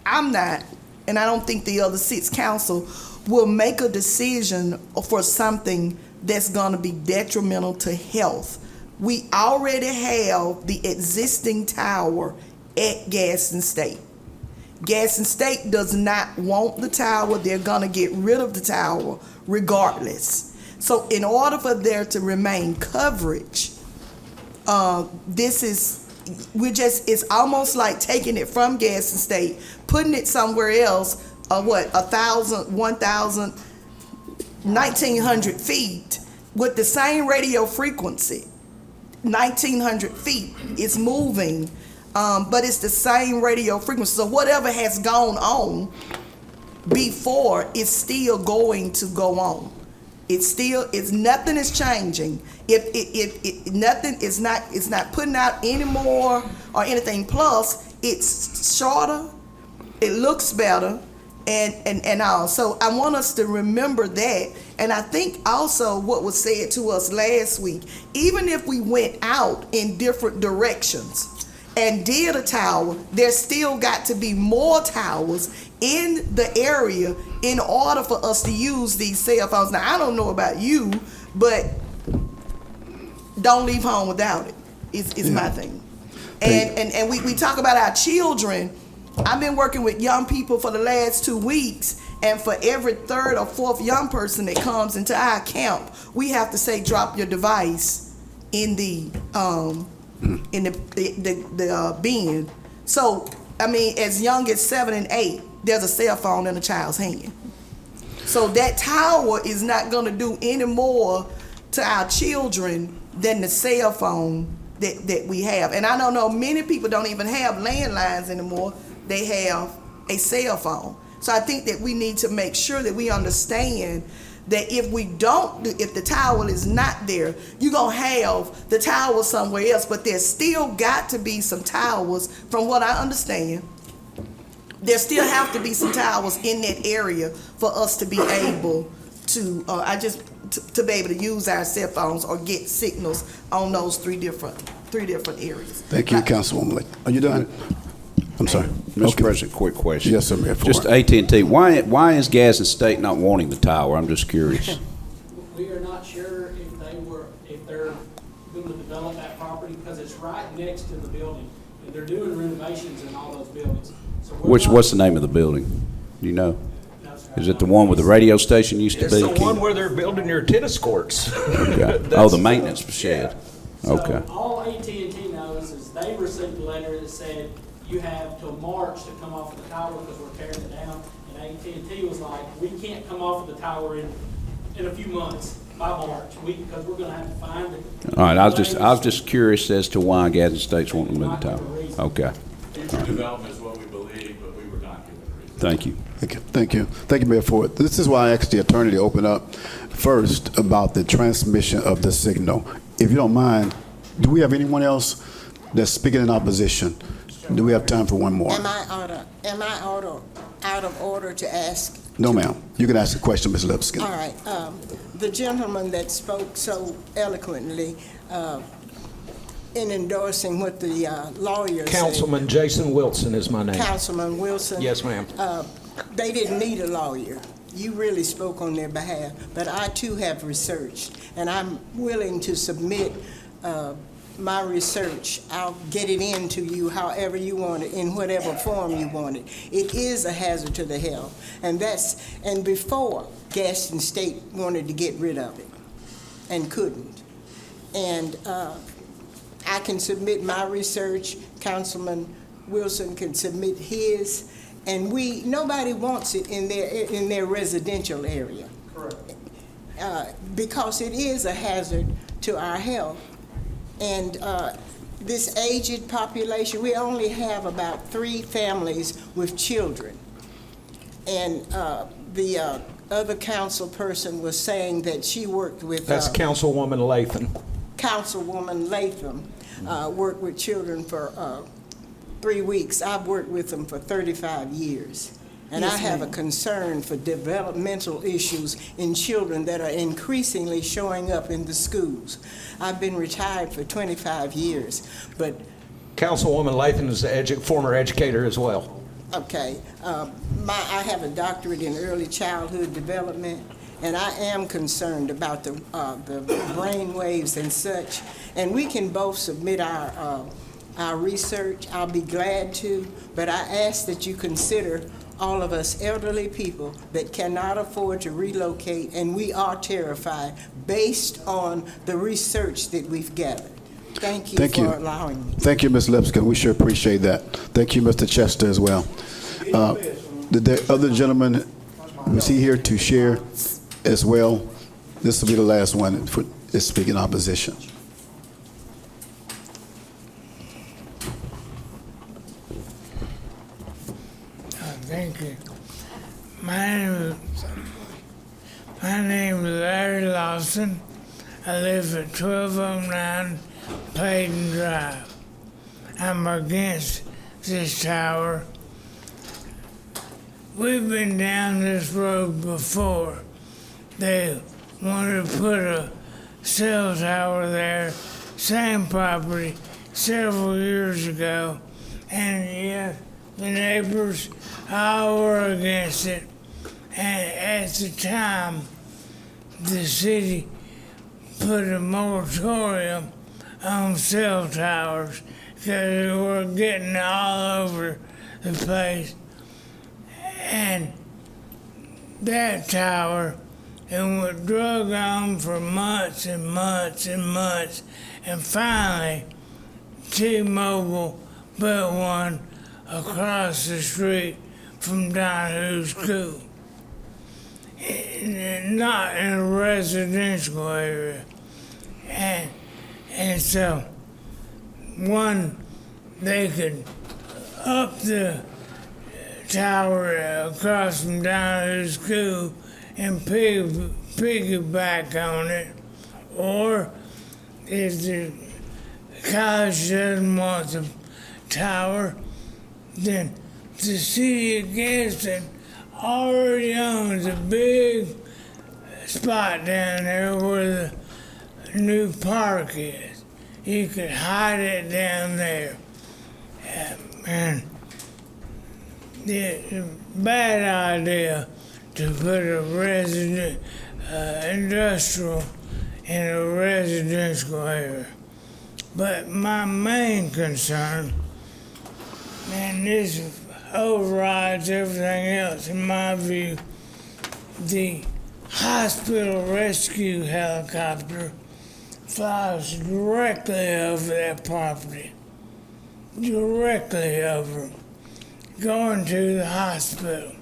I'm not, and I don't think the other 6 council will make a decision for something that's going to be detrimental to health. We already have the existing tower at Gadsden State. Gadsden State does not want the tower. They're going to get rid of the tower regardless. So in order for there to remain coverage, it's almost like taking it from Gadsden State, putting it somewhere else, 1,000, 1,900 feet with the same radio frequency. 1,900 feet is moving, but it's the same radio frequency. So whatever has gone on before is still going to go on. Nothing is changing. If nothing is not putting out anymore or anything. Plus, it's shorter, it looks better, and all. So I want us to remember that. And I think also what was said to us last week, even if we went out in different directions and did a tower, there's still got to be more towers in the area in order for us to use these cell phones. Now, I don't know about you, but don't leave home without it. It's my thing. And we talk about our children. I've been working with young people for the last 2 weeks, And for every third or fourth young person that comes into our camp, we have to say, drop your device in the bin. So, I mean, as young as 7 and 8, there's a cell phone in a child's hand. So that tower is not going to do any more to our children than the cell phone that we have. And I don't know, many people don't even have landlines anymore. They have a cell phone. So I think that we need to make sure that we understand that if the tower is not there, you're going to have the tower somewhere else, but there's still got to be some towers, from what I understand. There still have to be some towers in that area for us to be able to, to be able to use our cell phones or get signals on those three different areas. Thank you, Councilwoman. Are you done? I'm sorry. Mr. President, quick question. Yes, sir, Mayor. Just AT&T, why is Gadsden State not wanting the tower? I'm just curious. We are not sure if they're going to develop that property, because it's right next to the building, and they're doing renovations in all those buildings. So What's the name of the building? Do you know? Is it the one where the radio station used to be? It's the one where they're building your tennis courts. Okay. Oh, the maintenance shed. So Okay. all AT&T knows is they received a letter that said, you have till March to come off of the tower because we're tearing it down. And AT&T was like, we can't come off of the tower in a few months by March, because we're going to have to find it. All right. I was just curious as to why Gadsden State's wanting to move the tower. Okay. Future development is what we believe, but we were not given a reason. Thank you. Thank you, Mayor Ford. This is why I asked the attorney to open up first about the transmission of the signal. If you don't mind, do we have anyone else that's speaking in opposition? Do we have time for one more? Am I out of order to ask? No, ma'am. You can ask a question, Ms. Lipscomb. All right. The gentleman that spoke so eloquently in endorsing what the lawyer said. Councilman Jason Wilson is my name. Councilman Wilson. Yes, ma'am. They didn't need a lawyer. You really spoke on their behalf. But I, too, have researched, and I'm willing to submit my research. I'll get it into you however you want it, in whatever form you want it. It is a hazard to the health. And before, Gadsden State wanted to get rid of it and couldn't. And I can submit my research. Councilman Wilson can submit his. And nobody wants it in their residential area. Correct. Because it is a hazard to our health. And this aged population, we only have about 3 families with children. And the other council person was saying that she worked with... That's Councilwoman Latham. Councilwoman Latham worked with children for 3 weeks. I've worked with them for 35 years. And yes, I have a concern for developmental issues in children that are increasingly showing up in the schools. I've been retired for 25 years, but... Councilwoman Latham is a former educator as well. Okay. I have a doctorate in early childhood development, and I am concerned about the brain waves and such. And we can both submit our research. I'll be glad to, but I ask that you consider all of us elderly people that cannot afford to relocate, and we are terrified based on the research that we've gathered. Thank you for allowing me. Thank you, Ms. Lipscomb. We sure appreciate that. Thank you, Mr. Chester, as well. The other gentleman, was he here to share as well? This will be the last one for speaking opposition. Thank you. My name is Larry Lawson. I live at 1209 Payton Drive. I'm against this tower. We've been down this road before. They wanted to put a cell tower there, same property, several years ago, and yes, the neighbors all were against it. And at the time, the city put a moratorium on cell towers because they were getting all over the place. And that tower and was drug on for months and months and months, and finally T-Mobile put one across the street from Donahue School. Not in a residential area. And so, one, they could up the tower across from Donahue School and piggyback on it, or if the college doesn't want the tower, then the city of Gadsden already owns a big spot down there where the new park is. You could hide it down there. And it's a bad idea to put a industrial in a residential area. But my main concern, and this overrides everything else in my view, the hospital rescue helicopter flies directly over that property, directly over, going to the hospital.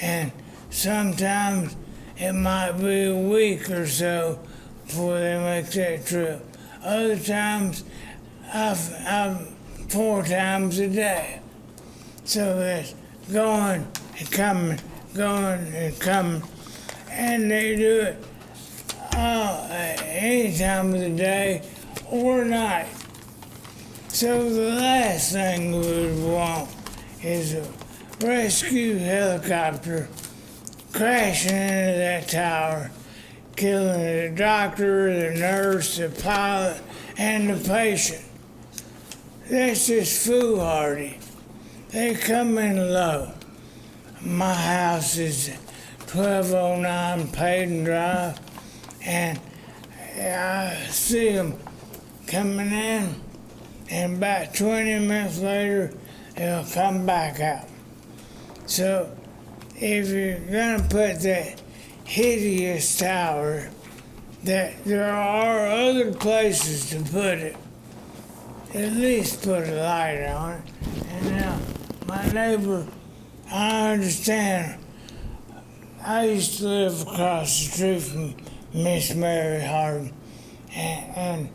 And sometimes it might be a week or so before they make that trip. Other times, I've 4 times a day. So that's going and coming, going and coming. And they do it any time of the day or night. So the last thing we would want is a rescue helicopter crashing into that tower, killing the doctor, the nurse, the pilot, and the patient. That's just foolhardy. They come in low. My house is 1209 Payton Drive, and I see them coming in, and about 20 minutes later, they'll come back out. So if you're gonna put that hideous tower, that there are other places to put it, at least put a light on it. And now, my neighbor, I understand. I used to live across the street from Miss Mary Harden, and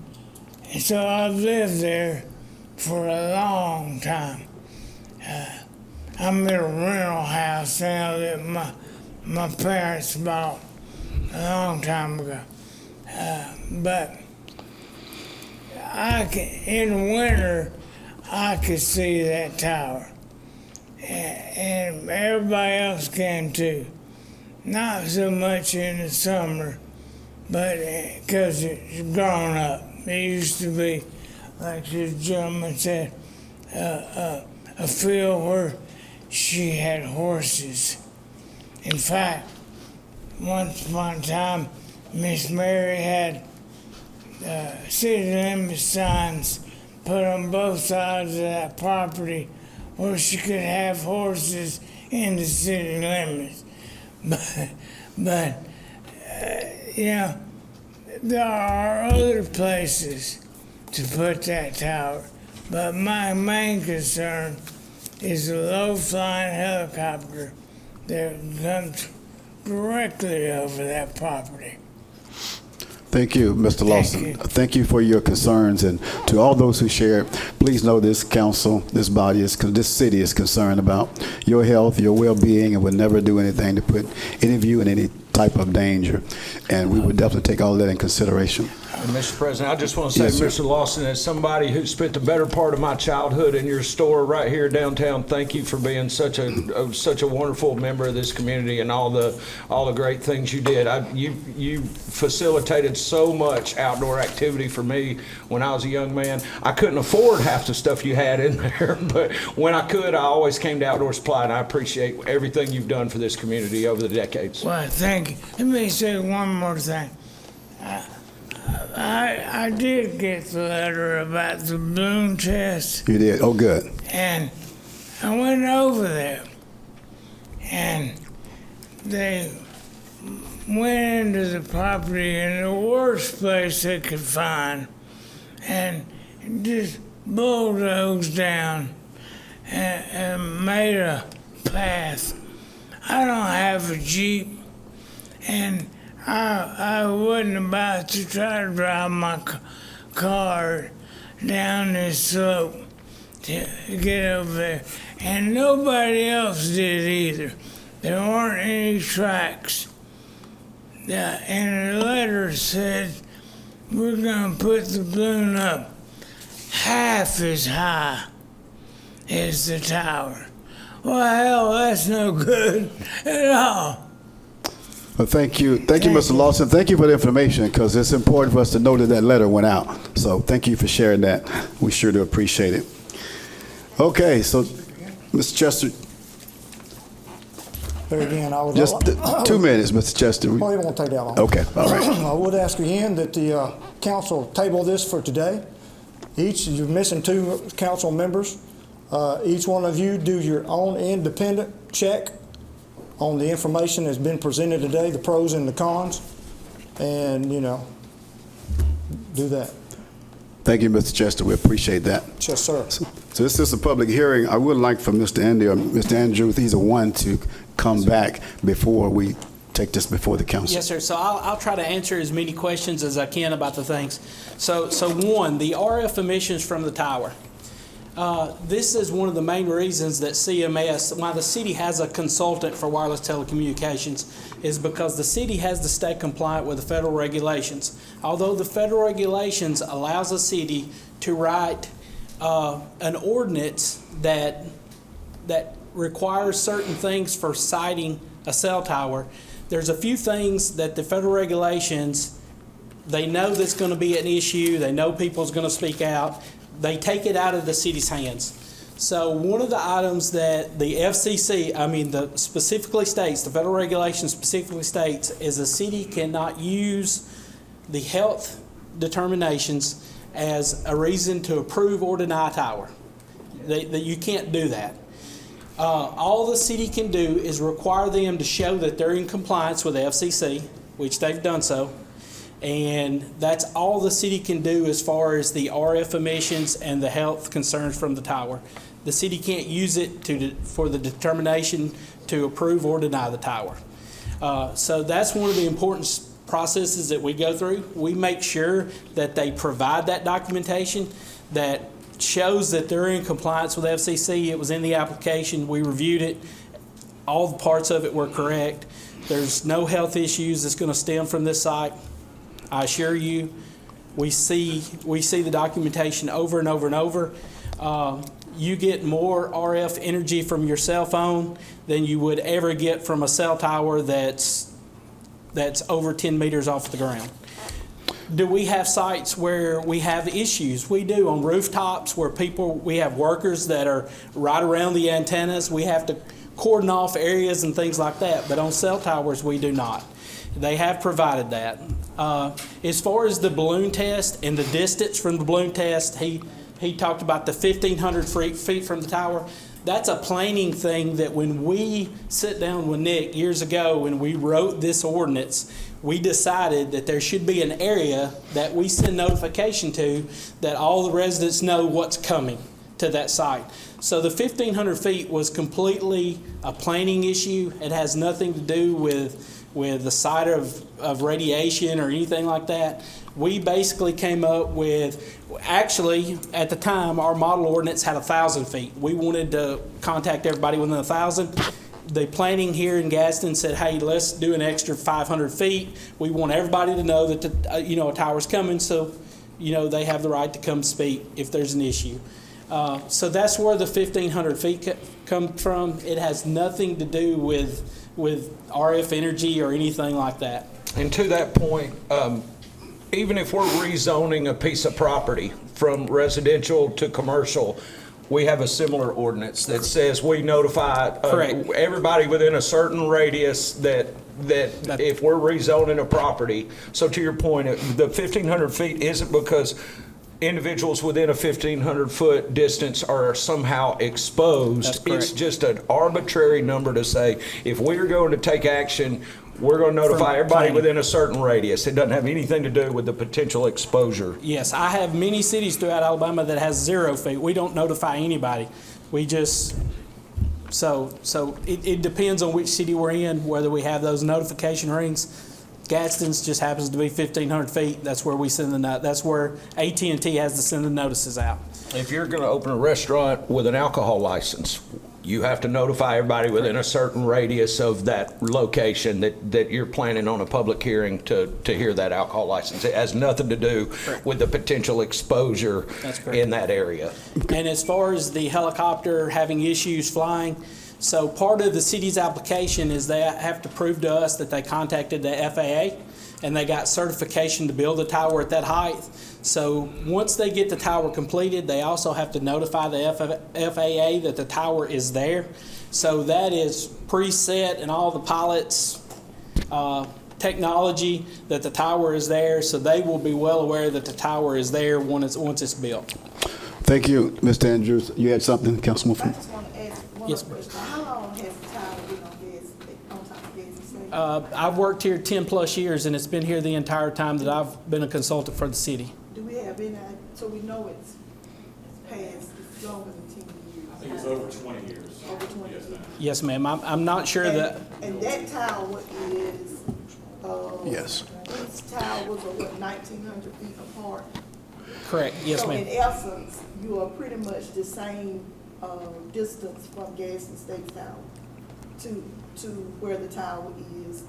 so I've lived there for a long time. I'm in a rental house now that my parents bought a long time ago. But in the winter, I could see that tower. And everybody else can too. Not so much in the summer, but because it's grown up. It used to be, like this gentleman said, a field where she had horses. In fact, once upon a time, Miss Mary had city limit signs put on both sides of that property where she could have horses in the city limits. But you know, there are other places to put that tower. But my main concern is a low-flying helicopter that comes directly over that property. Thank you, Mr. Lawson. Thank you for your concerns, and to all those who shared, please know this council, this body, this city is concerned about your health, your well-being, and would never do anything to put any of you in any type of danger. And we would definitely take all that in consideration. And Mr. President, I just want to say, Yes, sir. Mr. Lawson, as somebody who spent the better part of my childhood in your store right here downtown, thank you for being such a wonderful member of this community and all the great things you did. You facilitated so much outdoor activity for me when I was a young man. I couldn't afford half the stuff you had in there, but when I could, I always came to Outdoor Supply, and I appreciate everything you've done for this community over the decades. Well, thank you. Let me say one more thing. I did get the letter about the balloon test. You did? Oh, good. And I went over there. And they went into the property in the worst place they could find and just bulldozed down and made a path. I don't have a Jeep, and I wasn't about to try to drive my car down this slope to get over there. And nobody else did either. There weren't any tracks. And the letter said, we're going to put the balloon up half as high as the tower. Well, hell, that's no good at all. Well, thank you, Mr. Lawson. Thank you for the information, because it's important for us to know that that letter went out. So thank you for sharing that. We sure do appreciate it. Okay, so Mr. Chester, There again, I would just 2 minutes, Mr. Chester. Oh, it won't take that long. Okay, all right. I would ask again that the council table this for today. You're missing 2 council members. Each one of you do your own independent check on the information that's been presented today, the pros and the cons, and, do that. Thank you, Mr. Chester. We appreciate that. Yes, sir. So this is a public hearing. I would like for Mr. Andy or Mr. Andrew, if he's a one, to come back before we take this before the council. Yes, sir. So I'll try to answer as many questions as I can about the things. So one, the RF emissions from the tower. This is one of the main reasons that CMS, why the city has a consultant for wireless telecommunications, is because the city has to stay compliant with the federal regulations. Although the federal regulations allows the city to write an ordinance that requires certain things for siting a cell tower, there's a few things that the federal regulations, they know that's going to be an issue, they know people's going to speak out, they take it out of the city's hands. So one of the items that the FCC, specifically states, the federal regulation specifically states, is the city cannot use the health determinations as a reason to approve or deny a tower. That you can't do that. All the city can do is require them to show that they're in compliance with the FCC, which they've done so. And that's all the city can do as far as the RF emissions and the health concerns from the tower. The city can't use it for the determination to approve or deny the tower. So that's one of the important processes that we go through. We make sure that they provide that documentation that shows that they're in compliance with FCC. It was in the application. We reviewed it. All the parts of it were correct. There's no health issues that's going to stem from this site. I assure you, we see the documentation over and over and over. You get more RF energy from your cell phone than you would ever get from a cell tower that's over 10 meters off the ground. Do we have sites where we have issues? We do, on rooftops where we have workers that are right around the antennas. We have to cordon off areas and things like that, but on cell towers we do not. They have provided that. As far as the balloon test and the distance from the balloon test, he talked about the 1,500 feet from the tower. That's a planning thing that when we sit down with Nick years ago when we wrote this ordinance, we decided that there should be an area that we send notification to that all the residents know what's coming to that site. So the 1,500 feet was completely a planning issue. It has nothing to do with the site of radiation or anything like that. We basically came up with, actually, at the time, our model ordinance had 1,000 feet. We wanted to contact everybody within 1,000. The planning here in Gadsden said, hey, let's do an extra 500 feet. We want everybody to know that a tower's coming, so they have the right to come speak if there's an issue. So that's where the 1,500 feet come from. It has nothing to do with RF energy or anything like that. And to that point, even if we're rezoning a piece of property from residential to commercial, we have a similar ordinance that says we notify everybody within a certain radius that if we're rezoning a property. So to your point, the 1,500 feet isn't because individuals within a 1,500-foot distance are somehow exposed. That's correct. It's just an arbitrary number to say, if we're going to take action, we're going to notify everybody within a certain radius. It doesn't have anything to do with the potential exposure. Yes, I have many cities throughout Alabama that has 0 feet. We don't notify anybody. We just, so it depends on which city we're in, whether we have those notification rings. Gadsden's just happens to be 1,500 feet. That's where we send the note. That's where AT&T has to send the notices out. If you're going to open a restaurant with an alcohol license, you have to notify everybody within a certain radius of that location that you're planning on a public hearing to hear that alcohol license. It has nothing to do with the potential exposure in that area. And as far as the helicopter having issues flying, so part of the city's application is they have to prove to us that they contacted the FAA and they got certification to build a tower at that height. So once they get the tower completed, they also have to notify the FAA that the tower is there. So that is preset in all the pilots' technology that the tower is there. So they will be well aware that the tower is there once it's built. Thank you, Mr. Andrews. You had something, Councilwoman? I just want to ask one Yes, more question. How long has the tower been on top of Gadsden City? I've worked here 10 plus years and it's been here the entire time that I've been a consultant for the city. Do we have any, so we know it's past, it's longer than 10 years? I think it's over 20 years. Over 20 years. Yes, ma'am. I'm not sure that. And that tower is, Yes. these towers are what, 1,900 feet apart? Correct. Yes, So ma'am. in essence, you are pretty much the same distance from Gadsden State Tower to where the tower is,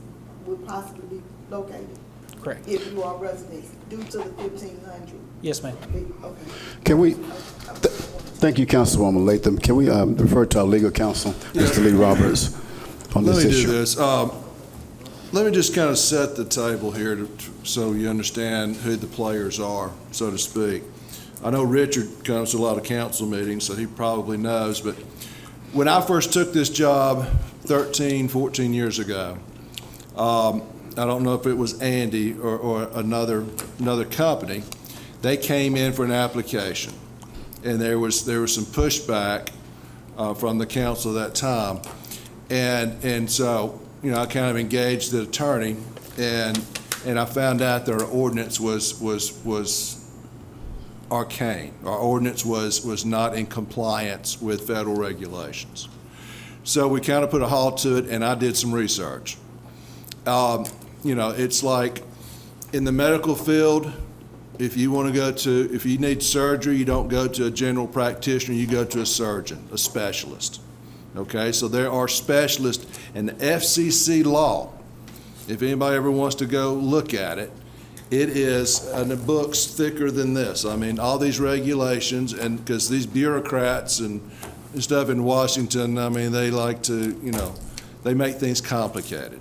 would possibly be located. Correct. If you are residents, due to the 1,500. Yes, ma'am. Okay. Can we, thank you, Councilwoman Latham. Can we refer to our legal counsel, Mr. Lee Roberts, on this Let me issue? do this. Let me just kind of set the table here so you understand who the players are, so to speak. I know Richard comes to a lot of council meetings, so he probably knows, but when I first took this job 13, 14 years ago, I don't know if it was Andy or another company, they came in for an application, and there was some pushback from the council at that time, and so I kind of engaged the attorney, and I found out their ordinance was arcane. Our ordinance was not in compliance with federal regulations. So we kind of put a halt to it, and I did some research. It's like in the medical field, if you need surgery, you don't go to a general practitioner, you go to a surgeon, a specialist. Okay, so there are specialists in the FCC law. If anybody ever wants to go look at it, it is in the books thicker than this. I mean, all these regulations, and because these bureaucrats and stuff in Washington, I mean, they like to, they make things complicated.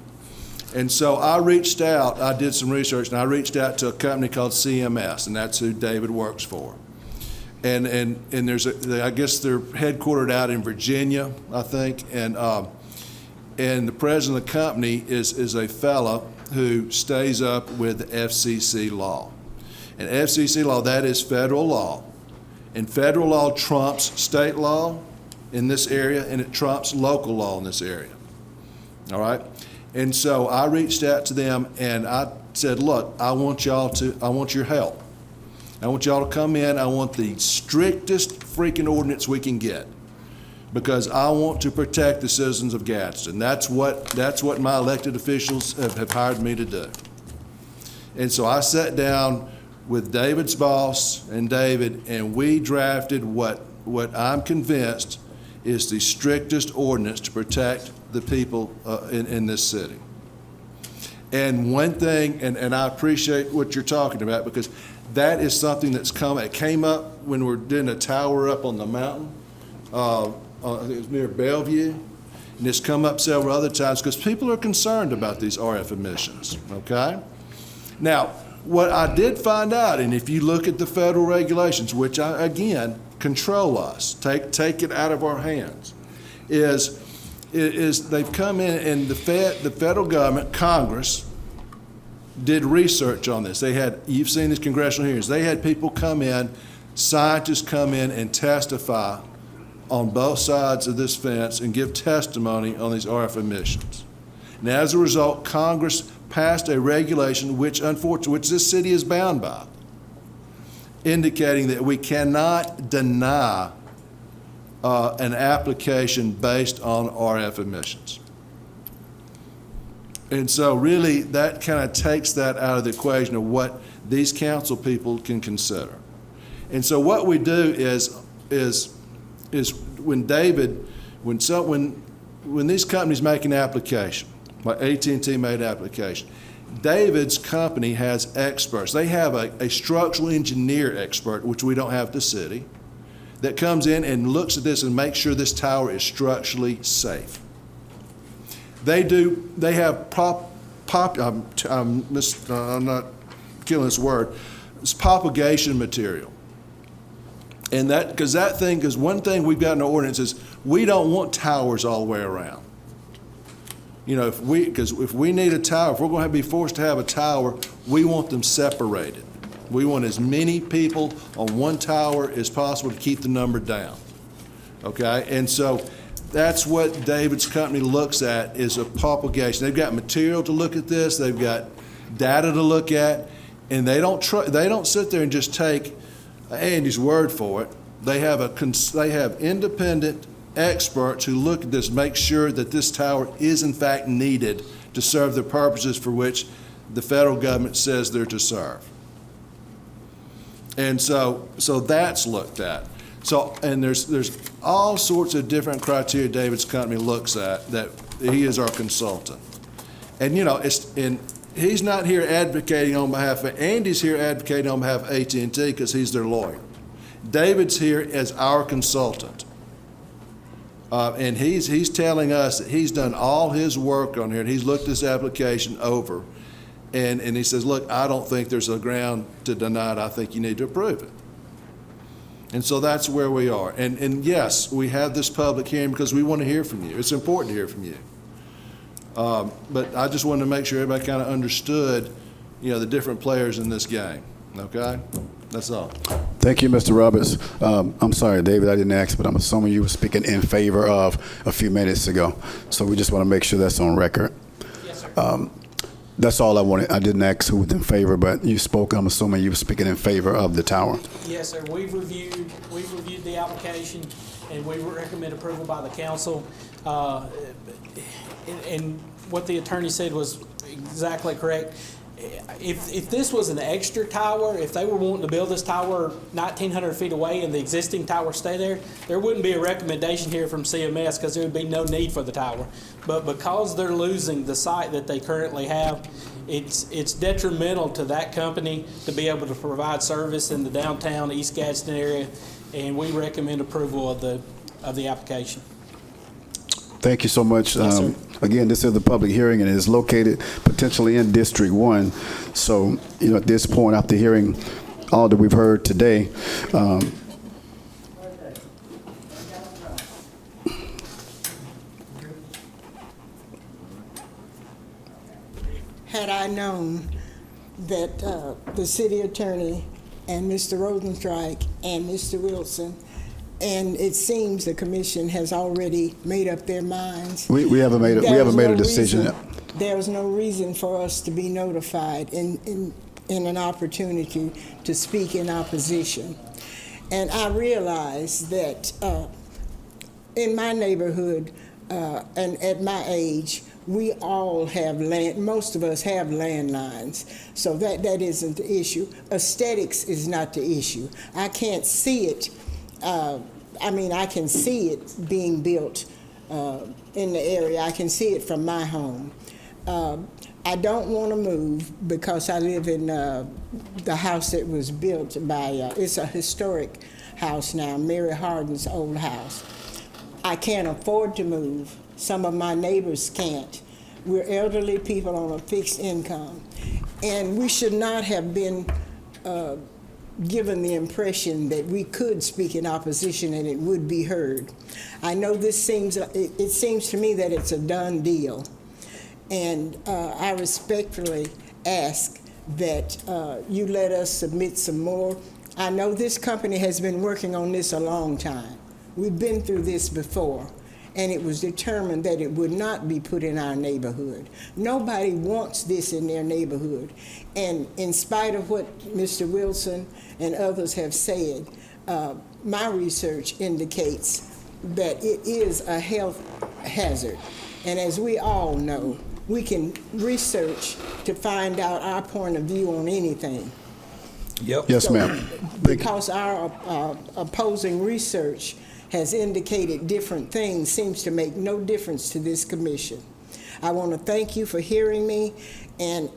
And so I did some research, and I reached out to a company called CMS, and that's who David works for. And I guess they're headquartered out in Virginia, I think, and the president of the company is a fellow who stays up with the FCC law. And FCC law, that is federal law. And federal law trumps state law in this area, and it trumps local law in this area. All right? And so I reached out to them, and I said, look, I want your help. I want y'all to come in. I want the strictest freaking ordinance we can get, because I want to protect the citizens of Gadsden. That's what my elected officials have hired me to do. And so I sat down with David's boss and David, and we drafted what I'm convinced is the strictest ordinance to protect the people in this city. And one thing, and I appreciate what you're talking about, because that is something it came up when we're doing a tower up on the mountain. I think it was near Bellevue, and it's come up several other times because people are concerned about these RF emissions, okay? Now, what I did find out, and if you look at the federal regulations, which again control us, take it out of our hands, is they've come in, and the federal government, Congress, did research on this. You've seen these congressional hearings. They had people come in, scientists come in and testify on both sides of this fence and give testimony on these RF emissions. And as a result, Congress passed a regulation which this city is bound by, indicating that we cannot deny an application based on RF emissions. And so really that kind of takes that out of the equation of what these council people can consider. And so what we do is when these companies make an application, like AT&T made an application, David's company has experts. They have a structural engineer expert, which we don't have at the city, that comes in and looks at this and makes sure this tower is structurally safe. They have I'm not killing this word, it's propagation material. And because one thing we've got in our ordinance is we don't want towers all the way around. You know, if we need a tower, if we're going to be forced to have a tower, we want them separated. We want as many people on one tower as possible to keep the number down. Okay, and so that's what David's company looks at, is a propagation. They've got material to look at this. They've got data to look at, and they don't sit there and just take Andy's word for it. They have independent experts who look at this, make sure that this tower is in fact needed to serve the purposes for which the federal government says they're to serve. And so that's looked at. So, and there's all sorts of different criteria David's company looks at, that he is our consultant. And you know, and he's not here advocating on behalf of, Andy's here advocating on behalf of AT&T because he's their lawyer. David's here as our consultant. And he's telling us that he's done all his work on here, and he's looked this application over, and he says, look, I don't think there's a ground to deny it. I think you need to approve it. And so that's where we are. And yes, we have this public hearing because we want to hear from you. It's important to hear from you. But I just wanted to make sure everybody kind of understood, you know, the different players in this game. Okay? That's all. Thank you, Mr. Roberts. I'm sorry, David, I didn't ask, but I'm assuming you were speaking in favor of a few minutes ago. So we just want to make sure that's on record. Yes, sir. That's all I wanted. I didn't ask who was in favor, but you spoke. I'm assuming you were speaking in favor of the tower. Yes, sir. We've reviewed the application, and we recommend approval by the council. And what the attorney said was exactly correct. If this was an extra tower, if they were wanting to build this tower 1,900 feet away and the existing tower stay there wouldn't be a recommendation here from CMS because there would be no need for the tower. But because they're losing the site that they currently have, it's detrimental to that company to be able to provide service in the downtown East Gadsden area, and we recommend approval of the application. Thank you so much. Yes, sir. Again, this is the public hearing, and it is located potentially in District 1. So, you know, at this point, after hearing all that we've heard today, had I known that the city attorney and Mr. Rosenstrike and Mr. Wilson, and it seems the commission has already made up their minds. we haven't made a decision yet. There was no reason for us to be notified in an opportunity to speak in opposition. And I realize that in my neighborhood and at my age, we all have land, most of us have landlines, so that isn't the issue. Aesthetics is not the issue. I can't see it, I can see it being built in the area. I can see it from my home. I don't want to move because I live in the house that was built by, it's a historic house now, Mary Hardin's old house. I can't afford to move. Some of my neighbors can't. We're elderly people on a fixed income. And we should not have been given the impression that we could speak in opposition and it would be heard. I know this seems, it seems to me that it's a done deal. And I respectfully ask that you let us submit some more. I know this company has been working on this a long time. We've been through this before, and it was determined that it would not be put in our neighborhood. Nobody wants this in their neighborhood. And in spite of what Mr. Wilson and others have said, my research indicates that it is a health hazard. And as we all know, we can research to find out our point of view on anything. Yep. Yes, ma'am. Because our opposing research has indicated different things, seems to make no difference to this commission. I want to thank you for hearing me, and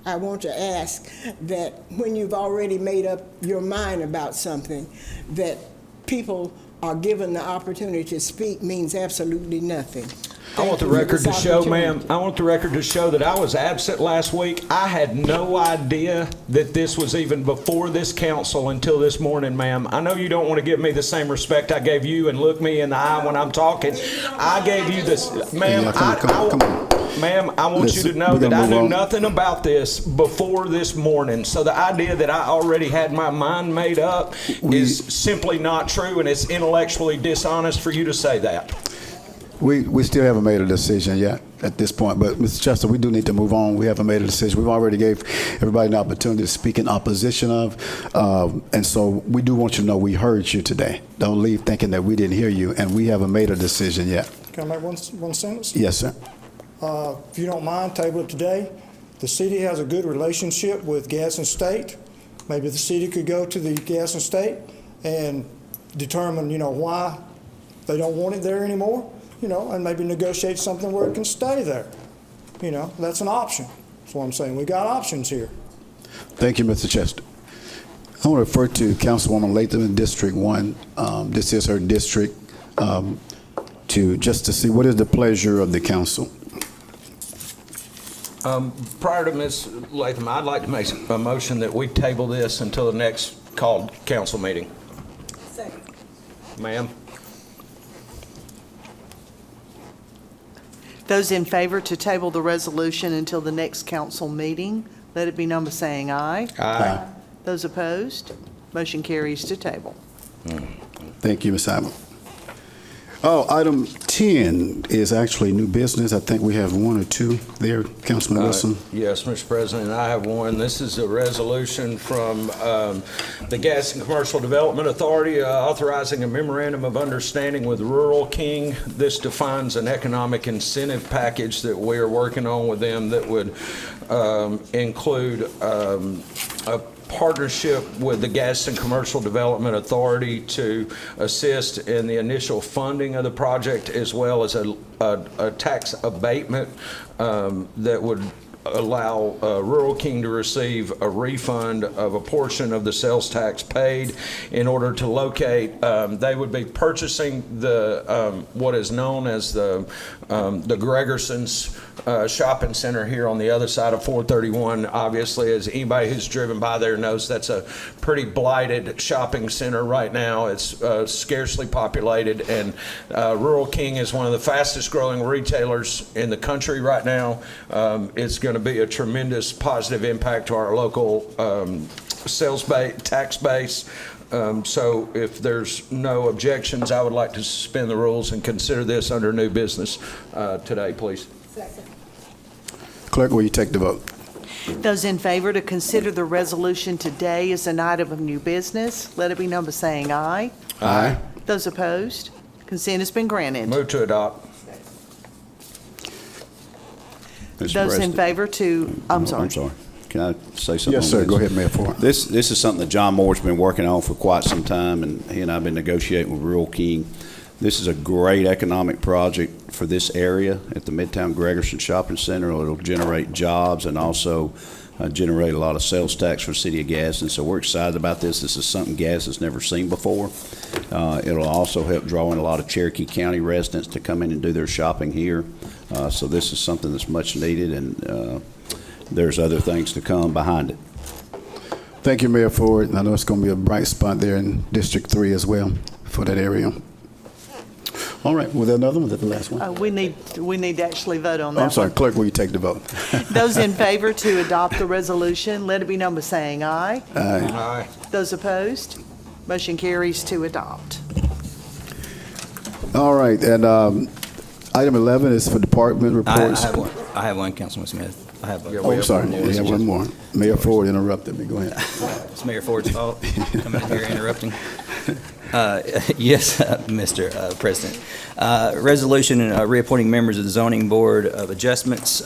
I want to ask that when you've already made up your mind about something, that people are given the opportunity to speak means absolutely nothing. I want the record to show, ma'am, I want the record to show that I was absent last week. I had no idea that this was even before this council until this morning, ma'am. I know you don't want to give me the same respect I gave you and look me in the eye when I'm talking. I gave you this, ma'am, ma'am, I want you to know that I knew nothing about this before this morning. So the idea that I already had my mind made up is simply not true, and it's intellectually dishonest for you to say that. We still haven't made a decision yet at this point, but Mr. Chester, we do need to move on. We haven't made a decision. We've already gave everybody an opportunity to speak in opposition of, and so we do want you to know we heard you today. Don't leave thinking that we didn't hear you, and we haven't made a decision yet. Can I make one sentence? Yes, sir. If you don't mind, table it today. The city has a good relationship with Gadsden State. Maybe the city could go to the Gadsden State and determine, why they don't want it there anymore. And maybe negotiate something where it can stay there. That's an option. That's what I'm saying. We got options here. Thank you, Mr. Chester. I want to refer to Councilwoman Latham in District 1. This is her district, to see what is the pleasure of the council. Prior to Ms. Latham, I'd like to make a motion that we table this until the next called council meeting. Second. Ma'am? Those in favor to table the resolution until the next council meeting, let it be known by saying aye. Aye. Those opposed, motion carries to table. Thank you, Ms. Simon. Item 10 is actually new business. I think we have one or two there, Councilman Wilson. Yes, Mr. President, I have one. This is a resolution from the Gadsden Commercial Development Authority authorizing a memorandum of understanding with Rural King. This defines an economic incentive package that we are working on with them that would include a partnership with the Gadsden Commercial Development Authority to assist in the initial funding of the project, as well as a tax abatement that would allow Rural King to receive a refund of a portion of the sales tax paid in order to locate. They would be purchasing the what is known as the Gregerson's shopping center here on the other side of 431. Obviously, as anybody who's driven by there knows, that's a pretty blighted shopping center right now. It's scarcely populated, and Rural King is one of the fastest growing retailers in the country right now. It's going to be a tremendous positive impact to our local sales base, tax base. So if there's no objections, I would like to suspend the rules and consider this under new business today, please. Second. Clerk, will you take the vote? Those in favor to consider the resolution today as an item of new business, let it be known by saying aye. Aye. Those opposed, consent has been granted. Move to adopt. Those in favor to, I'm sorry. Can I say something? Yes, sir. Go ahead, Mayor Ford. This is something that John Moore's been working on for quite some time, and he and I have been negotiating with Rural King. This is a great economic project for this area at the Midtown Gregerson Shopping Center. It'll generate jobs and also generate a lot of sales tax for the city of Gadsden. So we're excited about this. This is something Gadsden's never seen before. It'll also help draw in a lot of Cherokee County residents to come in and do their shopping here. So this is something that's much needed, and there's other things to come behind it. Thank you, Mayor Ford. I know it's going to be a bright spot there in District 3 as well for that area. All right, was there another one? Was that the last one? We need to actually vote on that. I'm sorry, one. clerk, will you take the vote? Those in favor to adopt the resolution, let it be known by saying aye. Aye. Those opposed, motion carries to adopt. All right, and item 11 is for department reports. I have one, Councilman Smith. I have a. Oh, I'm sorry, we have one more. Mayor Ford interrupted me, go ahead. It's Mayor Ford's fault, coming in here interrupting. Yes, Mr. President. Resolution reappointing members of the Zoning Board of Adjustments.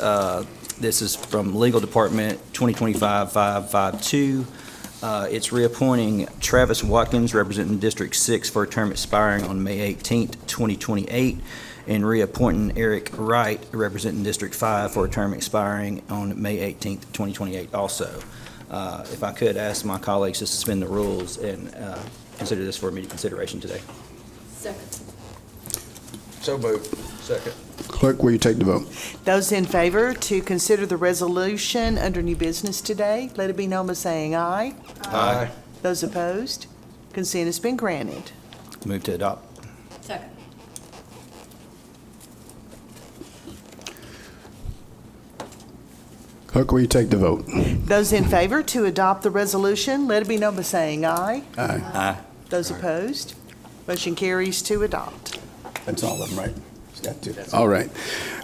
This is from Legal Department 2025-552. It's reappointing Travis Watkins, representing District 6, for a term expiring on May 18th, 2028, and reappointing Eric Wright, representing District 5, for a term expiring on May 18th, 2028 also. If I could ask my colleagues to suspend the rules and consider this for immediate consideration today. Second. So moved. Second. Clerk, will you take the vote? Those in favor to consider the resolution under new business today, let it be known by saying aye. Aye. Those opposed, consent has been granted. Move to adopt. Second. Clerk, will you take the vote? Those in favor to adopt the resolution, let it be known by saying aye. Aye. Aye. Those opposed, motion carries to adopt. That's all of them, right? It's got two. All right.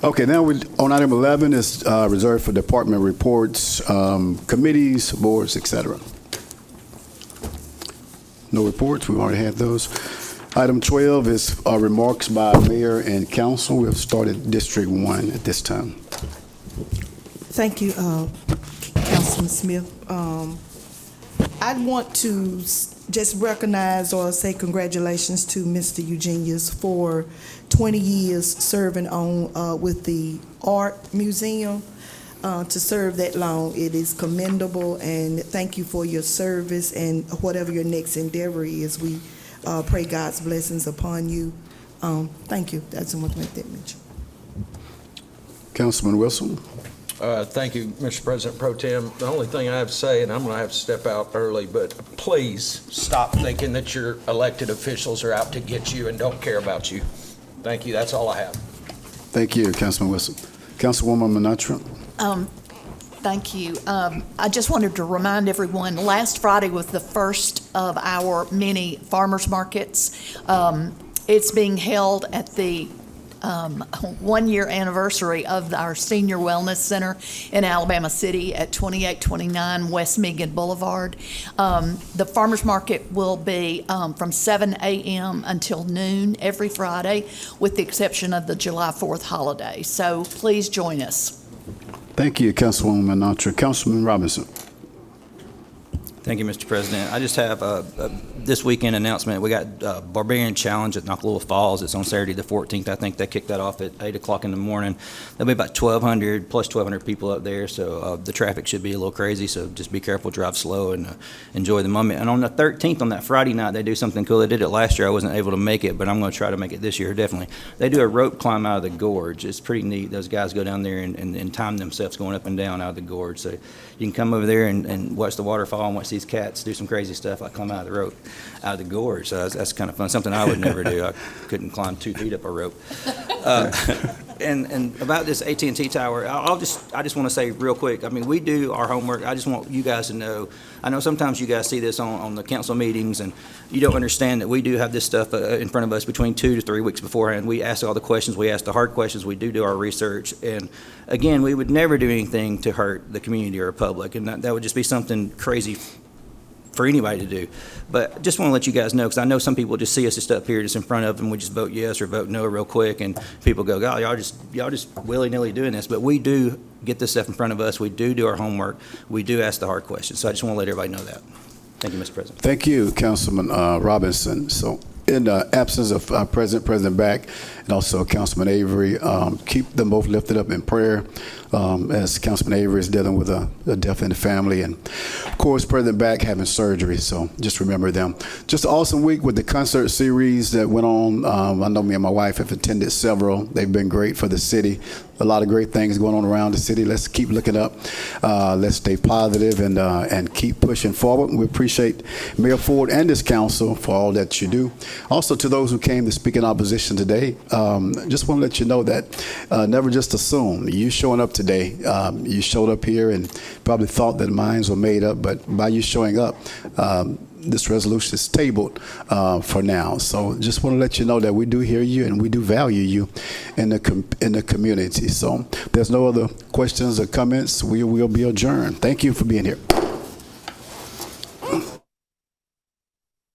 Okay, now on item 11 is reserved for department reports, committees, boards, et cetera. No reports, we've already had those. Item 12 is remarks by mayor and council. We have started District 1 at this time. Thank you, Councilman Smith. I'd want to just recognize or say congratulations to Mr. Eugenius for 20 years serving on with the Art Museum. To serve that long, it is commendable, and thank you for your service and whatever your next endeavor is. We pray God's blessings upon you. Thank you. That's what I want to make that mention. Councilman Wilson. Thank you, Mr. President Pro Tem. The only thing I have to say, and I'm going to have to step out early, but please stop thinking that your elected officials are out to get you and don't care about you. Thank you. That's all I have. Thank you, Councilman Wilson. Councilwoman Minatra. Thank you. I just wanted to remind everyone, last Friday was the first of our mini farmers markets. It's being held at the 1-year anniversary of our Senior Wellness Center in Alabama City at 2829 West Meagan Boulevard. The farmers market will be from 7 a.m. until noon every Friday, with the exception of the July 4th holiday. So please join us. Thank you, Councilwoman Minatra. Councilman Robinson. Thank you, Mr. President. I just have this weekend announcement. We got Barbarian Challenge at Nakalula Falls. It's on Saturday the 14th. I think they kicked that off at 8 o'clock in the morning. There'll be about 1,200 plus 1,200 people up there, so the traffic should be a little crazy, so just be careful, drive slow, and enjoy the moment. And on the 13th, on that Friday night, they do something cool. They did it last year. I wasn't able to make it, but I'm going to try to make it this year, definitely. They do a rope climb out of the gorge. It's pretty neat. Those guys go down there and time themselves going up and down out of the gorge. So you can come over there and watch the waterfall and watch these cats do some crazy stuff like climb out of the rope, out of the gorge. So that's kind of fun. Something I would never do. I couldn't climb 2 feet up a rope. And about this AT&T tower, I just want to say real quick. I mean, we do our homework. I just want you guys to know. I know sometimes you guys see this on the council meetings, and you don't understand that we do have this stuff in front of us between 2 to 3 weeks beforehand. We ask all the questions. We ask the hard questions. We do our research. And again, we would never do anything to hurt the community or public, and that would just be something crazy for anybody to do. But just want to let you guys know, because I know some people just see us just up here just in front of them, we just vote yes or vote no real quick, and people go, God, y'all just willy-nilly doing this. But we do get this stuff in front of us. We do our homework. We do ask the hard questions. So I just want to let everybody know that. Thank you, Mr. President. Thank you, Councilman Robinson. So in the absence of President Back, and also Councilman Avery, keep them both lifted up in prayer as Councilman Avery is dealing with a death in the family, and of course President Back having surgery, so just remember them. Just an awesome week with the concert series that went on. I know me and my wife have attended several. They've been great for the city. A lot of great things going on around the city. Let's keep looking up. Let's stay positive and keep pushing forward. We appreciate Mayor Ford and this council for all that you do. Also, to those who came to speak in opposition today, just want to let you know that never just assume. You showing up today, you showed up here and probably thought that minds were made up, but by you showing up, this resolution is tabled for now. So just want to let you know that we do hear you and we do value you in the community. So if there's no other questions or comments, we will be adjourned. Thank you for being here.